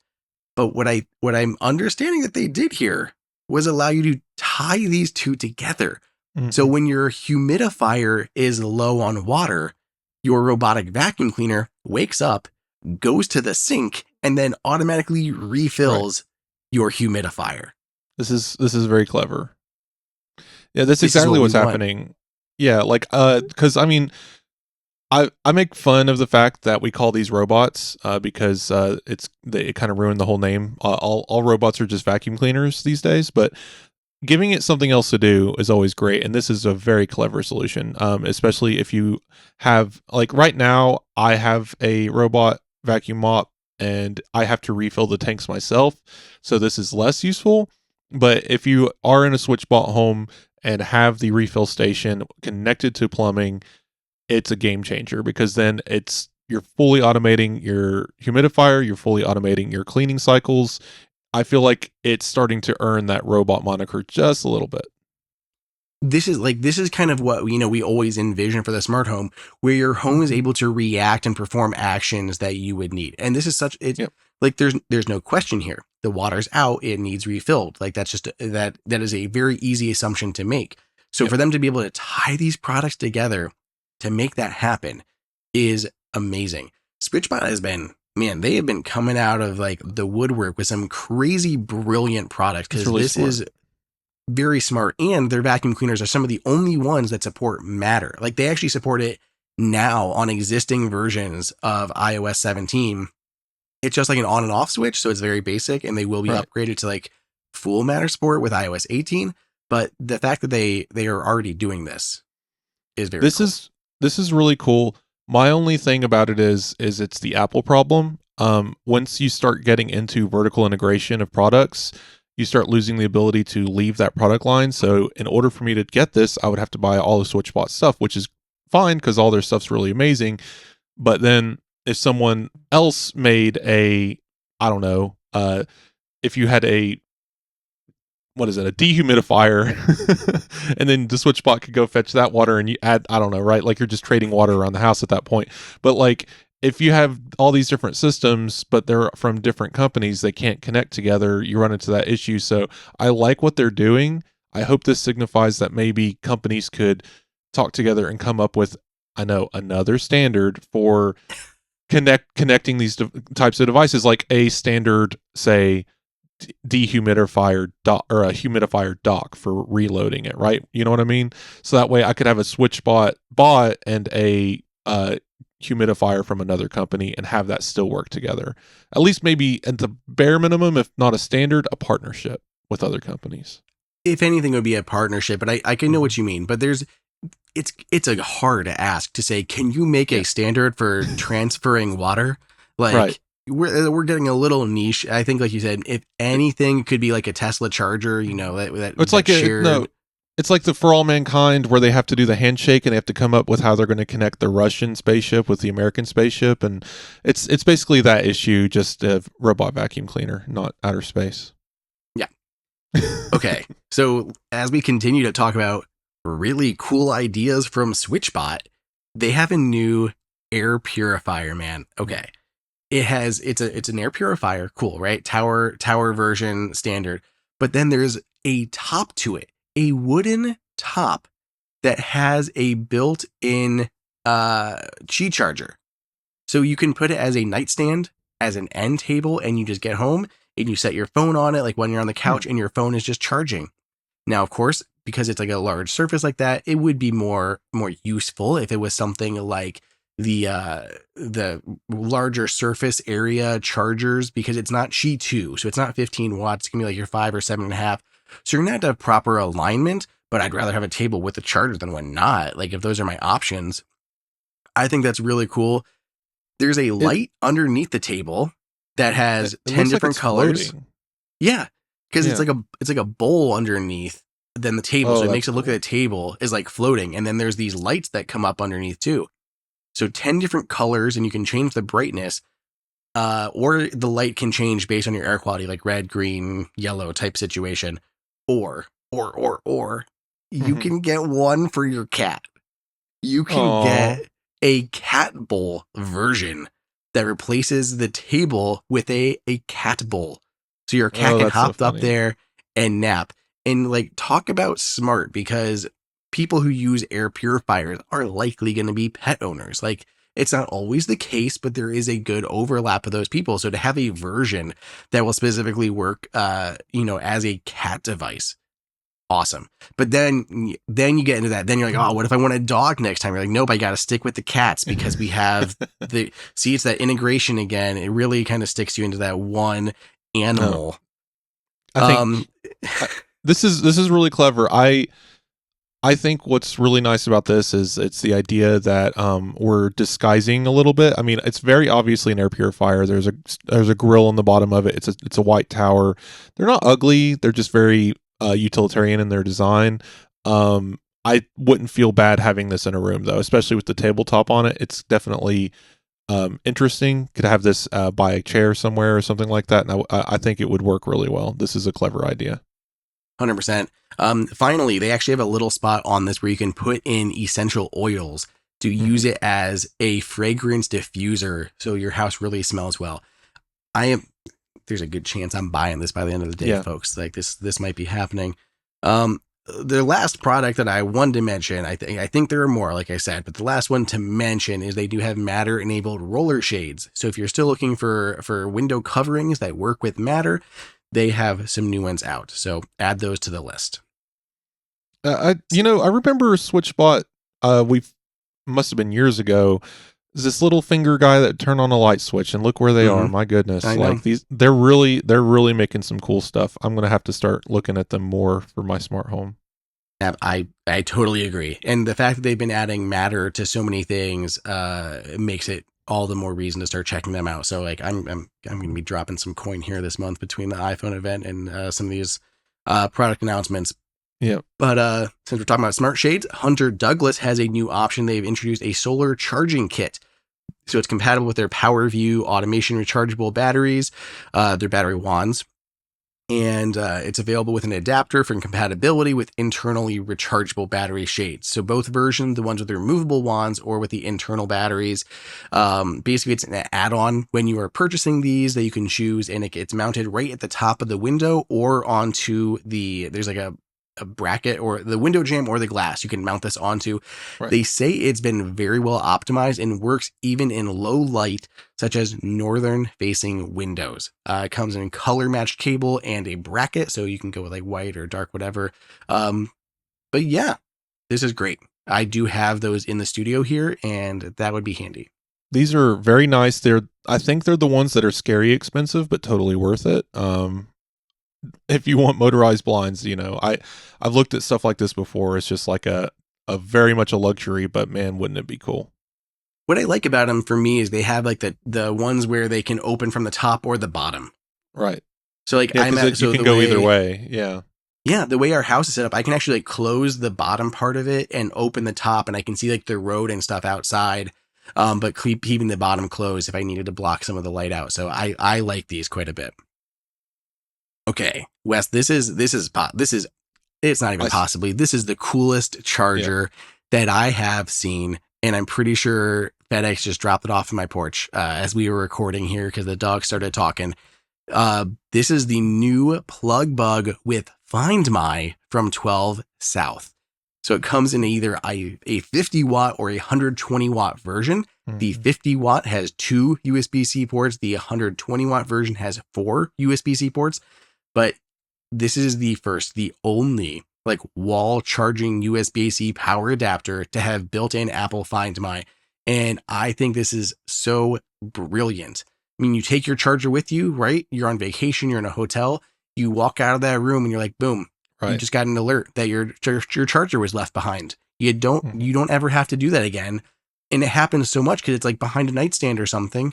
Speaker 1: But what I'm understanding that they did here was allow you to tie these two together. So when your humidifier is low on water, your robotic vacuum cleaner wakes up, goes to the sink, and then automatically refills your humidifier.
Speaker 2: This is very clever. Yeah, that's exactly what's happening. Yeah, like because I mean, I make fun of the fact that we call these robots because it kind of ruined the whole name. All robots are just vacuum cleaners these days, but giving it something else to do is always great, and this is a very clever solution. Especially if you have, like, right now, I have a robot vacuum mop, and I have to refill the tanks myself, so this is less useful. But if you are in a SwitchBot home and have the refill station connected to plumbing, it's a game changer, because then you're fully automating your humidifier, you're fully automating your cleaning cycles. I feel like it's starting to earn that robot moniker just a little bit.
Speaker 1: This is kind of what we always envision for the smart home, where your home is able to react and perform actions that you would need. And this is like there's no question here. The water's out, it needs refilled. Like that's just that is a very easy assumption to make. So for them to be able to tie these products together to make that happen is amazing. SwitchBot has been, they have been coming out of like the woodwork with some crazy brilliant products, because this is very smart, and their vacuum cleaners are some of the only ones that support Matter. Like they actually support it now on existing versions of iOS 17. It's just like an on and off switch, so it's very basic, and they will be upgraded to like full Matter support with iOS 18. But the fact that they are already doing this is very cool.
Speaker 2: This is really cool. My only thing about it is it's the Apple problem. Once you start getting into vertical integration of products, you start losing the ability to leave that product line. So in order for me to get this, I would have to buy all the SwitchBot stuff, which is fine because all their stuff's really amazing. But then if someone else made if you had a dehumidifier, and then the SwitchBot could go fetch that water, and you add, right? Like you're just trading water around the house at that point. But like, if you have all these different systems, but they're from different companies, they can't connect together, you run into that issue. So I like what they're doing. I hope this signifies that maybe companies could talk together and come up with, another standard for connecting these types of devices, like a standard, say, dehumidifier dock or a humidifier dock for reloading it, right? You know what I mean? So that way I could have a SwitchBot bot and a humidifier from another company and have that still work together. At least maybe at the bare minimum, if not a standard, a partnership with other companies.
Speaker 1: If anything, it would be a partnership, but I can know what you mean. But it's a hard ask to say, can you make a standard for transferring water? Like,
Speaker 2: right.
Speaker 1: We're getting a little niche. I think, like you said, if anything, it could be like a Tesla charger,
Speaker 2: It's like it's like the For All Mankind where they have to do the handshake and they have to come up with how they're going to connect the Russian spaceship with the American spaceship, and it's basically that issue, just a robot vacuum cleaner, not outer space.
Speaker 1: Yeah. Okay. So as we continue to talk about really cool ideas from SwitchBot, they have a new air purifier, man. Okay. It's an air purifier, cool, right? Tower version standard. But then there's a top to it, a wooden top that has a built-in Qi charger. So you can put it as a nightstand, as an end table, and you just get home and you set your phone on it, like when you're on the couch and your phone is just charging. Now, of course, because it's like a large surface like that, it would be more useful if it was something like the larger surface area chargers, because it's not Qi2, so it's not 15 watts. It's gonna be like your 5 or 7.5. So you're gonna have to have proper alignment. But I'd rather have a table with a charger than one not. Like, if those are my options, I think that's really cool. There's a light underneath the table that has 10 different colors. Floating. Yeah, because it's like a bowl underneath than the table, so it makes it look like the table is like floating. And then there's these lights that come up underneath too. So 10 different colors, and you can change the brightness, or the light can change based on your air quality, like red, green, yellow type situation. Or you can get one for your cat. You can get a cat bowl version that replaces the table with a cat bowl. So your cat can hop up there and nap. And like, talk about smart, because people who use air purifiers are likely going to be pet owners. Like, it's not always the case, but there is a good overlap of those people. So to have a version that will specifically work, as a cat device, awesome. But then you get into that. Then you're like, oh, what if I want a dog next time? You're like, nope, I got to stick with the cats, because we have it's that integration again. It really kind of sticks you into that one animal.
Speaker 2: No. I think this is really clever. I think what's really nice about this is it's the idea that we're disguising a little bit. I mean, it's very obviously an air purifier. There's a grill on the bottom of it. It's a white tower. They're not ugly. They're just very utilitarian in their design. I wouldn't feel bad having this in a room, though, especially with the tabletop on it. It's definitely interesting. Could have this by a chair somewhere or something like that, and I think it would work really well. This is a clever idea.
Speaker 1: 100%. Finally, they actually have a little spot on this where you can put in essential oils to use it as a fragrance diffuser, so your house really smells well. There's a good chance I'm buying this by the end of the day, folks. Like, this might be happening. The last product that I wanted to mention, I think there are more, like I said, but the last one to mention is they do have Matter enabled roller shades. So if you're still looking for window coverings that work with Matter, they have some new ones out. So add those to the list.
Speaker 2: I remember SwitchBot. We must have been years ago. This little finger guy that turned on a light switch, and look where they are. My goodness, they're really making some cool stuff. I'm gonna have to start looking at them more for my smart home.
Speaker 1: Yeah, I totally agree. And the fact that they've been adding Matter to so many things makes it all the more reason to start checking them out. So like, I'm going to be dropping some coin here this month between the iPhone event and some of these product announcements.
Speaker 2: Yeah.
Speaker 1: But since we're talking about smart shades, Hunter Douglas has a new option. They've introduced a solar charging kit. So it's compatible with their PowerView automation rechargeable batteries, their battery wands. And it's available with an adapter for compatibility with internally rechargeable battery shades. So both versions, the ones with the removable wands or with the internal batteries, basically it's an add-on when you are purchasing these that you can choose, and it gets mounted right at the top of the window or onto there's like a a bracket or the window jamb or the glass you can mount this onto.
Speaker 2: Right.
Speaker 1: They say it's been very well optimized and works even in low light, such as northern facing windows. It comes in color matched cable and a bracket, so you can go with like white or dark, whatever. But yeah, this is great. I do have those in the studio here, and that would be handy.
Speaker 2: These are very nice. I think they're the ones that are scary expensive, but totally worth it. If you want motorized blinds, I've looked at stuff like this before. It's just like a very much a luxury, but man, wouldn't it be cool?
Speaker 1: What I like about them for me is they have like the ones where they can open from the top or the bottom.
Speaker 2: Right.
Speaker 1: So like
Speaker 2: you can go either way. Yeah.
Speaker 1: Yeah, the way our house is set up, I can actually like close the bottom part of it and open the top, and I can see like the road and stuff outside. But keeping the bottom closed if I needed to block some of the light out. So I like these quite a bit. Okay, Wes, this is it's not even possibly. This is the coolest charger that I have seen, and I'm pretty sure FedEx just dropped it off in my porch as we were recording here because the dog started talking. This is the new plug bug with Find My from 12 South. So it comes in either a 50 watt or a 120 watt version. Mm-hmm. The 50 watt has 2 USB-C ports. The 120 watt version has 4 USB-C ports. But this is the only like wall charging USB-C power adapter to have built-in Apple Find My. And I think this is so brilliant. I mean, you take your charger with you, right? You're on vacation, you're in a hotel, you walk out of that room and you're like, boom. Right. You just got an alert that your charger was left behind. You don't ever have to do that again. And it happens so much because it's like behind a nightstand or something.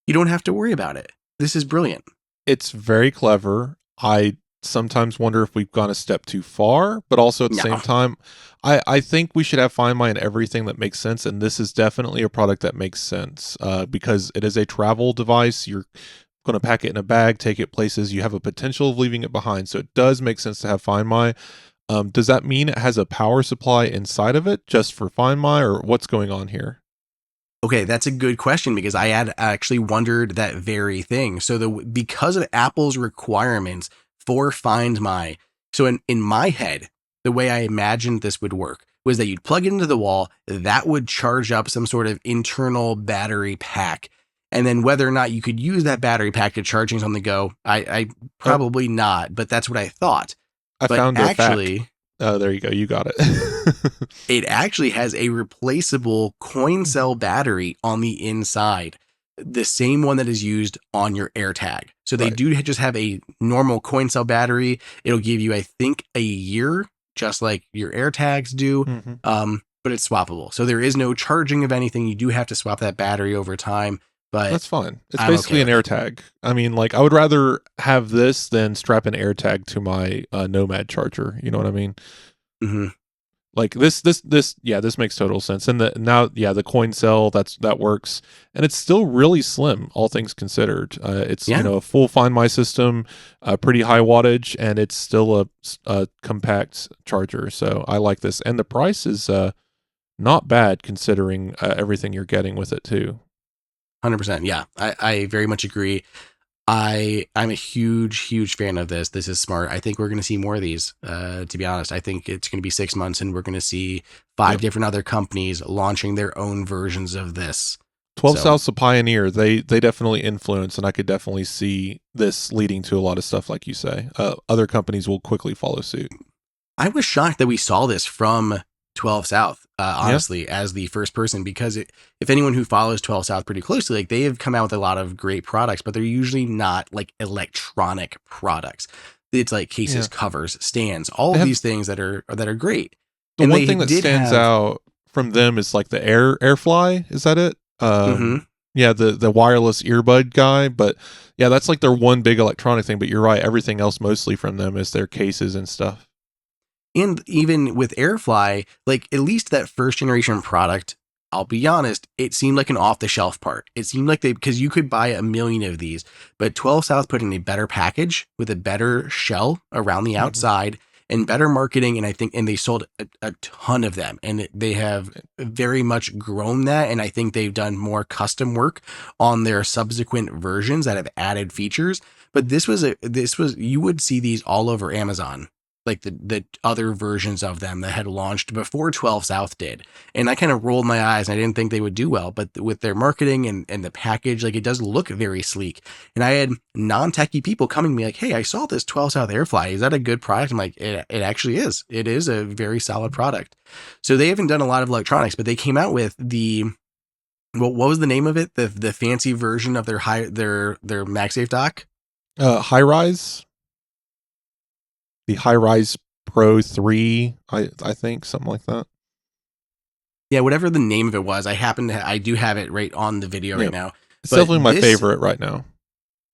Speaker 1: You don't have to worry about it. This is brilliant.
Speaker 2: It's very clever. I sometimes wonder if we've gone a step too far, but also at the same time, I think we should have Find My in everything that makes sense. And this is definitely a product that makes sense because it is a travel device. You're going to pack it in a bag, take it places. You have a potential of leaving it behind. So it does make sense to have Find My. Does that mean it has a power supply inside of it just for Find My, or what's going on here?
Speaker 1: Okay, that's a good question because I had actually wondered that very thing. So because of Apple's requirements for Find My, so in my head, the way I imagined this would work was that you'd plug it into the wall, that would charge up some sort of internal battery pack. And then whether or not you could use that battery pack to charge things on the go, I probably not, but that's what I thought.
Speaker 2: I found actually, fact. Oh, there you go. You got it.
Speaker 1: It actually has a replaceable coin cell battery on the inside, the same one that is used on your AirTag. So they do just have a normal coin cell battery. It'll give you, I think, a year, just like your AirTags do. Mm-hmm. But it's swappable. So there is no charging of anything. You do have to swap that battery over time. But
Speaker 2: that's fine. It's basically an AirTag. I mean, like, I would rather have this than strap an AirTag to my Nomad charger. You know what I mean?
Speaker 1: Mm-hmm.
Speaker 2: Like this makes total sense. And the coin cell that works, and it's still really slim, all things considered. It's a full Find My system, pretty high wattage, and it's still a compact charger. So I like this, and the price is not bad considering everything you're getting with it too.
Speaker 1: 100%. Yeah, I very much agree. I'm a huge fan of this. This is smart. I think we're going to see more of these. To be honest, I think it's going to be 6 months and we're going to see 5 different other companies launching their own versions of this.
Speaker 2: 12 South's a pioneer. They definitely influence, and I could definitely see this leading to a lot of stuff, like you say. Other companies will quickly follow suit.
Speaker 1: I was shocked that we saw this from 12 South, honestly, as the first person, because if anyone who follows 12 South pretty closely, like, they have come out with a lot of great products, but they're usually not like electronic products. It's like cases, covers, stands, all of these things that are great.
Speaker 2: The and one thing that stands out from them is like the Airfly. Is that it? Yeah, the wireless earbud guy. But yeah, that's like their one big electronic thing. But you're right, everything else mostly from them is their cases and stuff.
Speaker 1: And even with Airfly, like, at least that first generation product, I'll be honest, it seemed like an off-the-shelf part. It seemed like because you could buy a million of these, but 12 South put in a better package with a better shell around the outside and better marketing. And they sold a ton of them, and they have very much grown that. And I think they've done more custom work on their subsequent versions that have added features. But this was you would see these all over Amazon. like the other versions of them that had launched before 12 South did. And I kind of rolled my eyes and I didn't think they would do well, but with their marketing and the package, like it does look very sleek. And I had non-techie people coming to me like, hey, I saw this 12 South Airfly. Is that a good product? I'm like, it actually is. It is a very solid product. So they haven't done a lot of electronics, but they came out with what was the name of it? The fancy version of their MagSafe dock?
Speaker 2: High Rise. The High Rise Pro 3, I think, something like that.
Speaker 1: Yeah, whatever the name of it was, I do have it right on the video right now.
Speaker 2: It's definitely my favorite right now.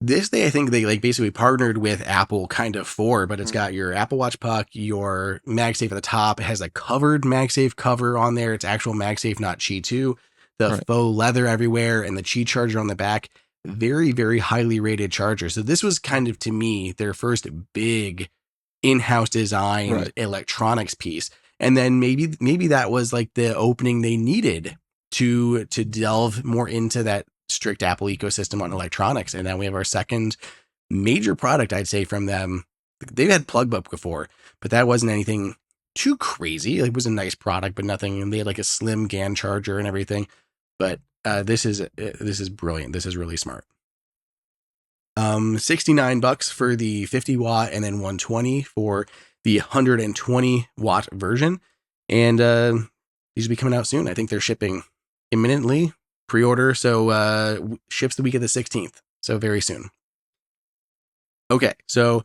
Speaker 1: This I think they like basically partnered with Apple kind of for, but it's got your Apple Watch puck, your MagSafe at the top. It has a covered MagSafe cover on there. It's actual MagSafe, not Qi2. The faux leather everywhere and the Qi charger on the back. Very, very highly rated charger. So this was kind of, to me, their first big in-house designed electronics piece. And then maybe that was like the opening they needed to delve more into that strict Apple ecosystem on electronics. And then we have our second major product, I'd say, from them. They've had PlugBook before, but that wasn't anything too crazy. It was a nice product, but nothing. And they had like a slim GAN charger and everything. But this is brilliant. This is really smart. $69 for the 50 watt and then 120 for the 120 watt version. And these will be coming out soon. I think they're shipping imminently, pre-order. So ships the week of the 16th. So very soon. Okay. So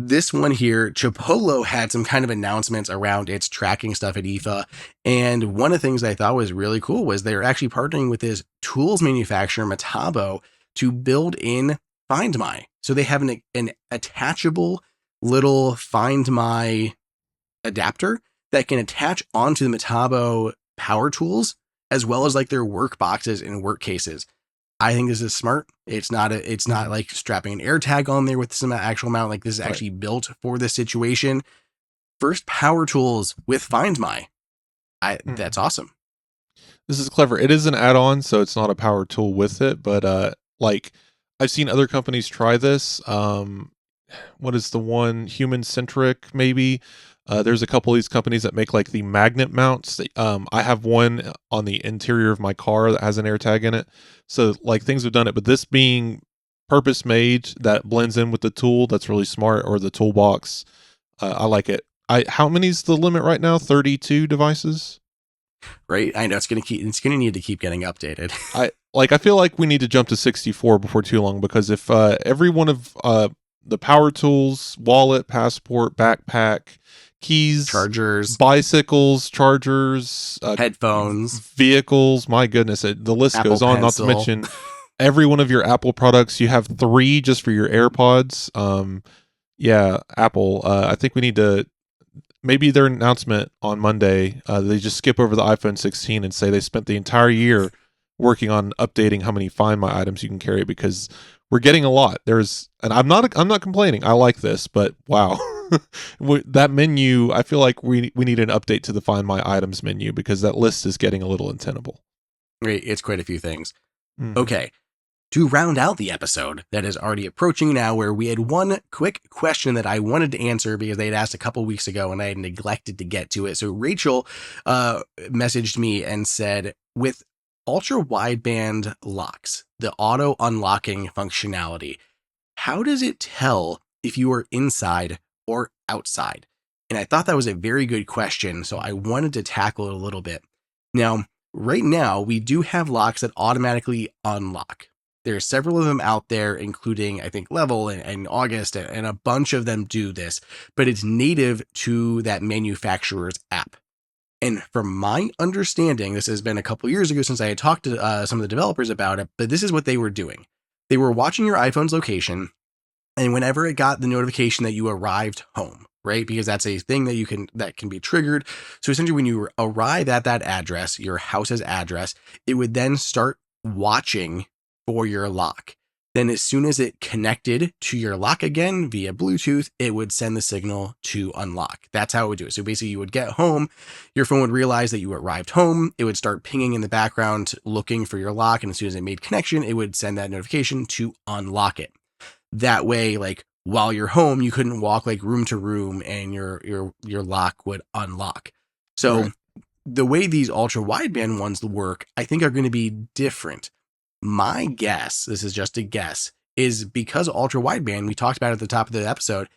Speaker 1: this one here, Chipolo had some kind of announcements around its tracking stuff at IFA. And one of the things I thought was really cool was they're actually partnering with this tools manufacturer, Metabo, to build in Find My. So they have an attachable little Find My adapter that can attach onto the Metabo power tools, as well as like their work boxes and work cases. I think this is smart. It's not like strapping an AirTag on there with some actual mount. Like this is actually built for this situation. First power tools with Find My. That's awesome.
Speaker 2: This is clever. It is an add-on, so it's not a power tool with it, but like I've seen other companies try this. What is the one? Human Centric, maybe. There's a couple of these companies that make like the magnet mounts. I have one on the interior of my car that has an AirTag in it. So like things have done it, but this being purpose made that blends in with the tool, that's really smart, or the toolbox. I like it. How many's the limit right now? 32 devices?
Speaker 1: Right. I know it's going to need to keep getting updated.
Speaker 2: I feel like we need to jump to 64 before too long, because if every one of the power tools, wallet, passport, backpack, keys,
Speaker 1: chargers,
Speaker 2: bicycles, chargers,
Speaker 1: headphones,
Speaker 2: vehicles, my goodness, the list
Speaker 1: Apple
Speaker 2: goes on.
Speaker 1: Pencil.
Speaker 2: Not to mention every one of your Apple products. You have 3 just for your AirPods. Apple, I think we need to, maybe their announcement on Monday, they just skip over the iPhone 16 and say they spent the entire year working on updating how many Find My items you can carry, because we're getting a lot. And I'm not complaining. I like this, but wow. That menu, I feel like we need an update to the Find My items menu, because that list is getting a little untenable.
Speaker 1: Right, it's quite a few things. Okay, to round out the episode that is already approaching now, where we had one quick question that I wanted to answer because they had asked a couple weeks ago and I had neglected to get to it. So Rachel messaged me and said, with ultra wideband locks, the auto unlocking functionality, how does it tell if you are inside or outside? And I thought that was a very good question, so I wanted to tackle it a little bit. Now, right now, we do have locks that automatically unlock. There's several of them out there, including, I think, Level and August, and a bunch of them do this, but it's native to that manufacturer's app. And from my understanding, this has been a couple years ago since I had talked to some of the developers about it, but this is what they were doing. They were watching your iPhone's location, and whenever it got the notification that you arrived home, right? Because that's a thing that can be triggered. So essentially, when you arrive at that address, your house's address, it would then start watching for your lock. Then as soon as it connected to your lock again via Bluetooth, it would send the signal to unlock. That's how it would do it. So basically, you would get home, your phone would realize that you arrived home, it would start pinging in the background looking for your lock, and as soon as it made connection, it would send that notification to unlock it. That way, like, while you're home, you couldn't walk like room to room and your lock would unlock. So
Speaker 2: Right.
Speaker 1: the way these ultra wideband ones work, I think are going to be different. My guess, this is just a guess, is because ultra wideband, we talked about at the top of the episode,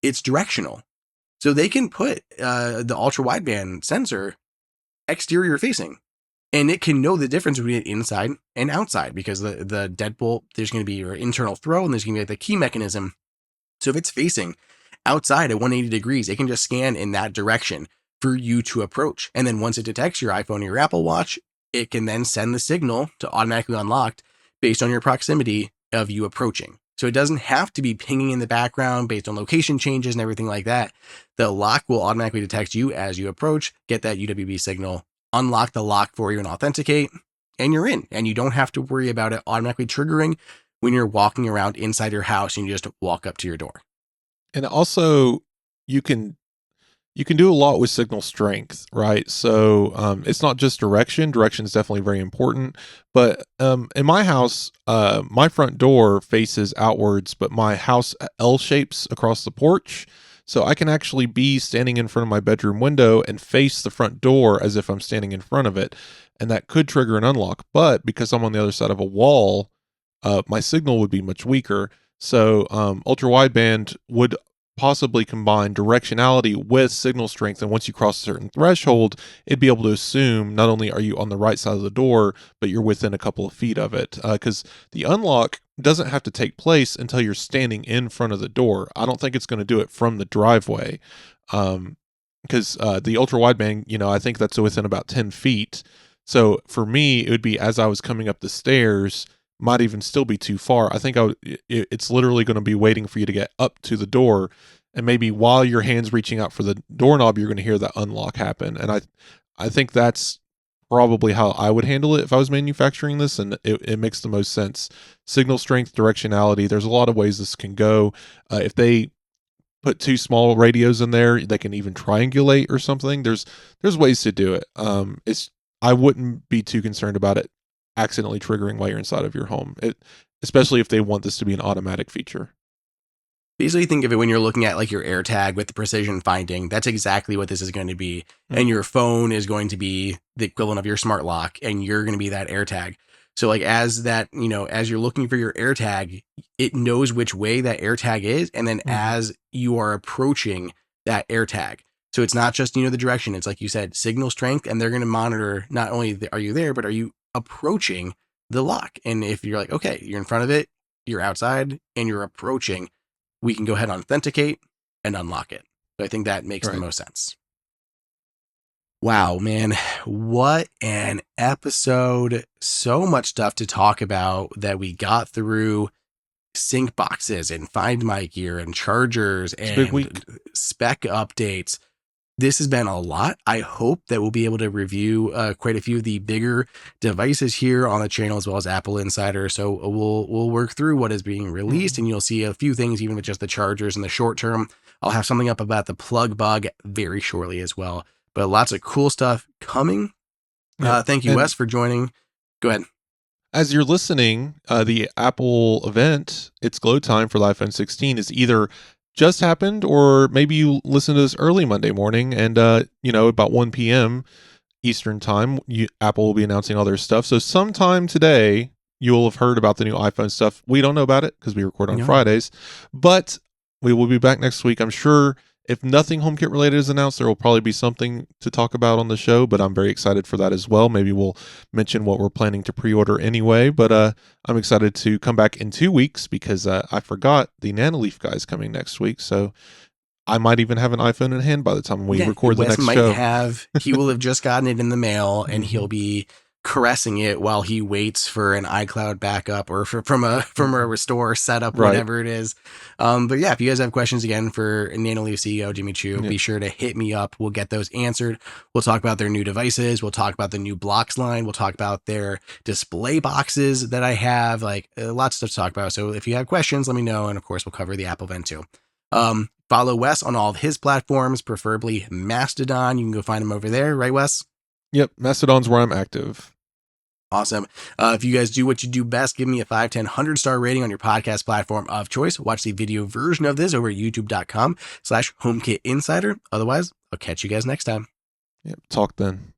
Speaker 1: it's directional. So they can put the ultra wideband sensor exterior facing, and it can know the difference between inside and outside, because the deadbolt, there's going to be your internal throw and there's going to be like the key mechanism. So if it's facing outside at 180 degrees, it can just scan in that direction for you to approach. And then once it detects your iPhone or your Apple Watch, it can then send the signal to automatically unlock based on your proximity of you approaching. So it doesn't have to be pinging in the background based on location changes and everything like that. The lock will automatically detect you as you approach, get that UWB signal, unlock the lock for you and authenticate, and you're in. And you don't have to worry about it automatically triggering when you're walking around inside your house and you just walk up to your door.
Speaker 2: And also, you can do a lot with signal strength, right? So it's not just direction. Direction is definitely very important. But in my house, my front door faces outwards, but my house L shapes across the porch. So I can actually be standing in front of my bedroom window and face the front door as if I'm standing in front of it. And that could trigger an unlock. But because I'm on the other side of a wall, my signal would be much weaker. So ultra wideband would possibly combine directionality with signal strength, and once you cross a certain threshold, it'd be able to assume not only are you on the right side of the door, but you're within a couple of feet of it, because the unlock doesn't have to take place until you're standing in front of the door. I don't think it's going to do it from the driveway, because the ultra wideband, I think that's within about 10 feet. So for me, it would be as I was coming up the stairs, might even still be too far. I think it's literally going to be waiting for you to get up to the door, and maybe while your hand's reaching out for the doorknob, you're going to hear that unlock happen. And I think that's probably how I would handle it if I was manufacturing this, and it makes the most sense. Signal strength, directionality, there's a lot of ways this can go. If they put two small radios in there, they can even triangulate or something. There's ways to do it. I wouldn't be too concerned about it accidentally triggering while you're inside of your home, especially if they want this to be an automatic feature.
Speaker 1: Basically, think of it when you're looking at like your AirTag with the precision finding. That's exactly what this is going to be. Mm-hmm. And your phone is going to be the equivalent of your smart lock, and you're going to be that AirTag. So like as that, as you're looking for your AirTag, it knows which way that AirTag is. And then as you are approaching that AirTag, so it's not just, the direction. It's like you said, signal strength, and they're going to monitor not only are you there, but are you approaching the lock? And if you're like, okay, you're in front of it, you're outside, and you're approaching, we can go ahead and authenticate and unlock it. So I think that makes the most sense. Wow, man, what an episode. So much stuff to talk about that we got through. Sync boxes and Find My gear and chargers and spec updates. This has been a lot. I hope that we'll be able to review quite a few of the bigger devices here on the channel, as well as Apple Insider. So we'll work through what is being released, and you'll see a few things, even with just the chargers in the short term. I'll have something up about the plug bug very shortly as well. But lots of cool stuff coming. Thank you, Wes, for joining. Go ahead.
Speaker 2: As you're listening, the Apple event, it's glow time for the iPhone 16, is either just happened, or maybe you listen to this early Monday morning, and about 1 p.m. Eastern time, Apple will be announcing all their stuff. So sometime today, you'll have heard about the new iPhone stuff. We don't know about it because we record on Fridays, but we will be back next week. I'm sure if nothing HomeKit related is announced, there will probably be something to talk about on the show, but I'm very excited for that as well. Maybe we'll mention what we're planning to pre-order anyway, but I'm excited to come back in 2 weeks because I forgot the Nanoleaf guy's coming next week, so I might even have an iPhone in hand by the time we record the next show.
Speaker 1: He will have just gotten it in the mail, and he'll be caressing it while he waits for an iCloud backup or from a restore setup, whatever it is. But yeah, if you guys have questions again for Nanoleaf CEO Gimmy Chu, be sure to hit me up. We'll get those answered. We'll talk about their new devices. We'll talk about the new blocks line. We'll talk about their display boxes that I have, lots of stuff to talk about. So if you have questions, let me know. And of course, we'll cover the Apple event too. Follow Wes on all of his platforms, preferably Mastodon. You can go find him over there, right, Wes?
Speaker 2: Yep, Mastodon's where I'm active.
Speaker 1: Awesome. If you guys do what you do best, give me a 5, 10, 100-star rating on your podcast platform of choice. Watch the video version of this over at youtube.com/HomeKit Insider. Otherwise, I'll catch you guys next time.
Speaker 2: Yep. Talk then.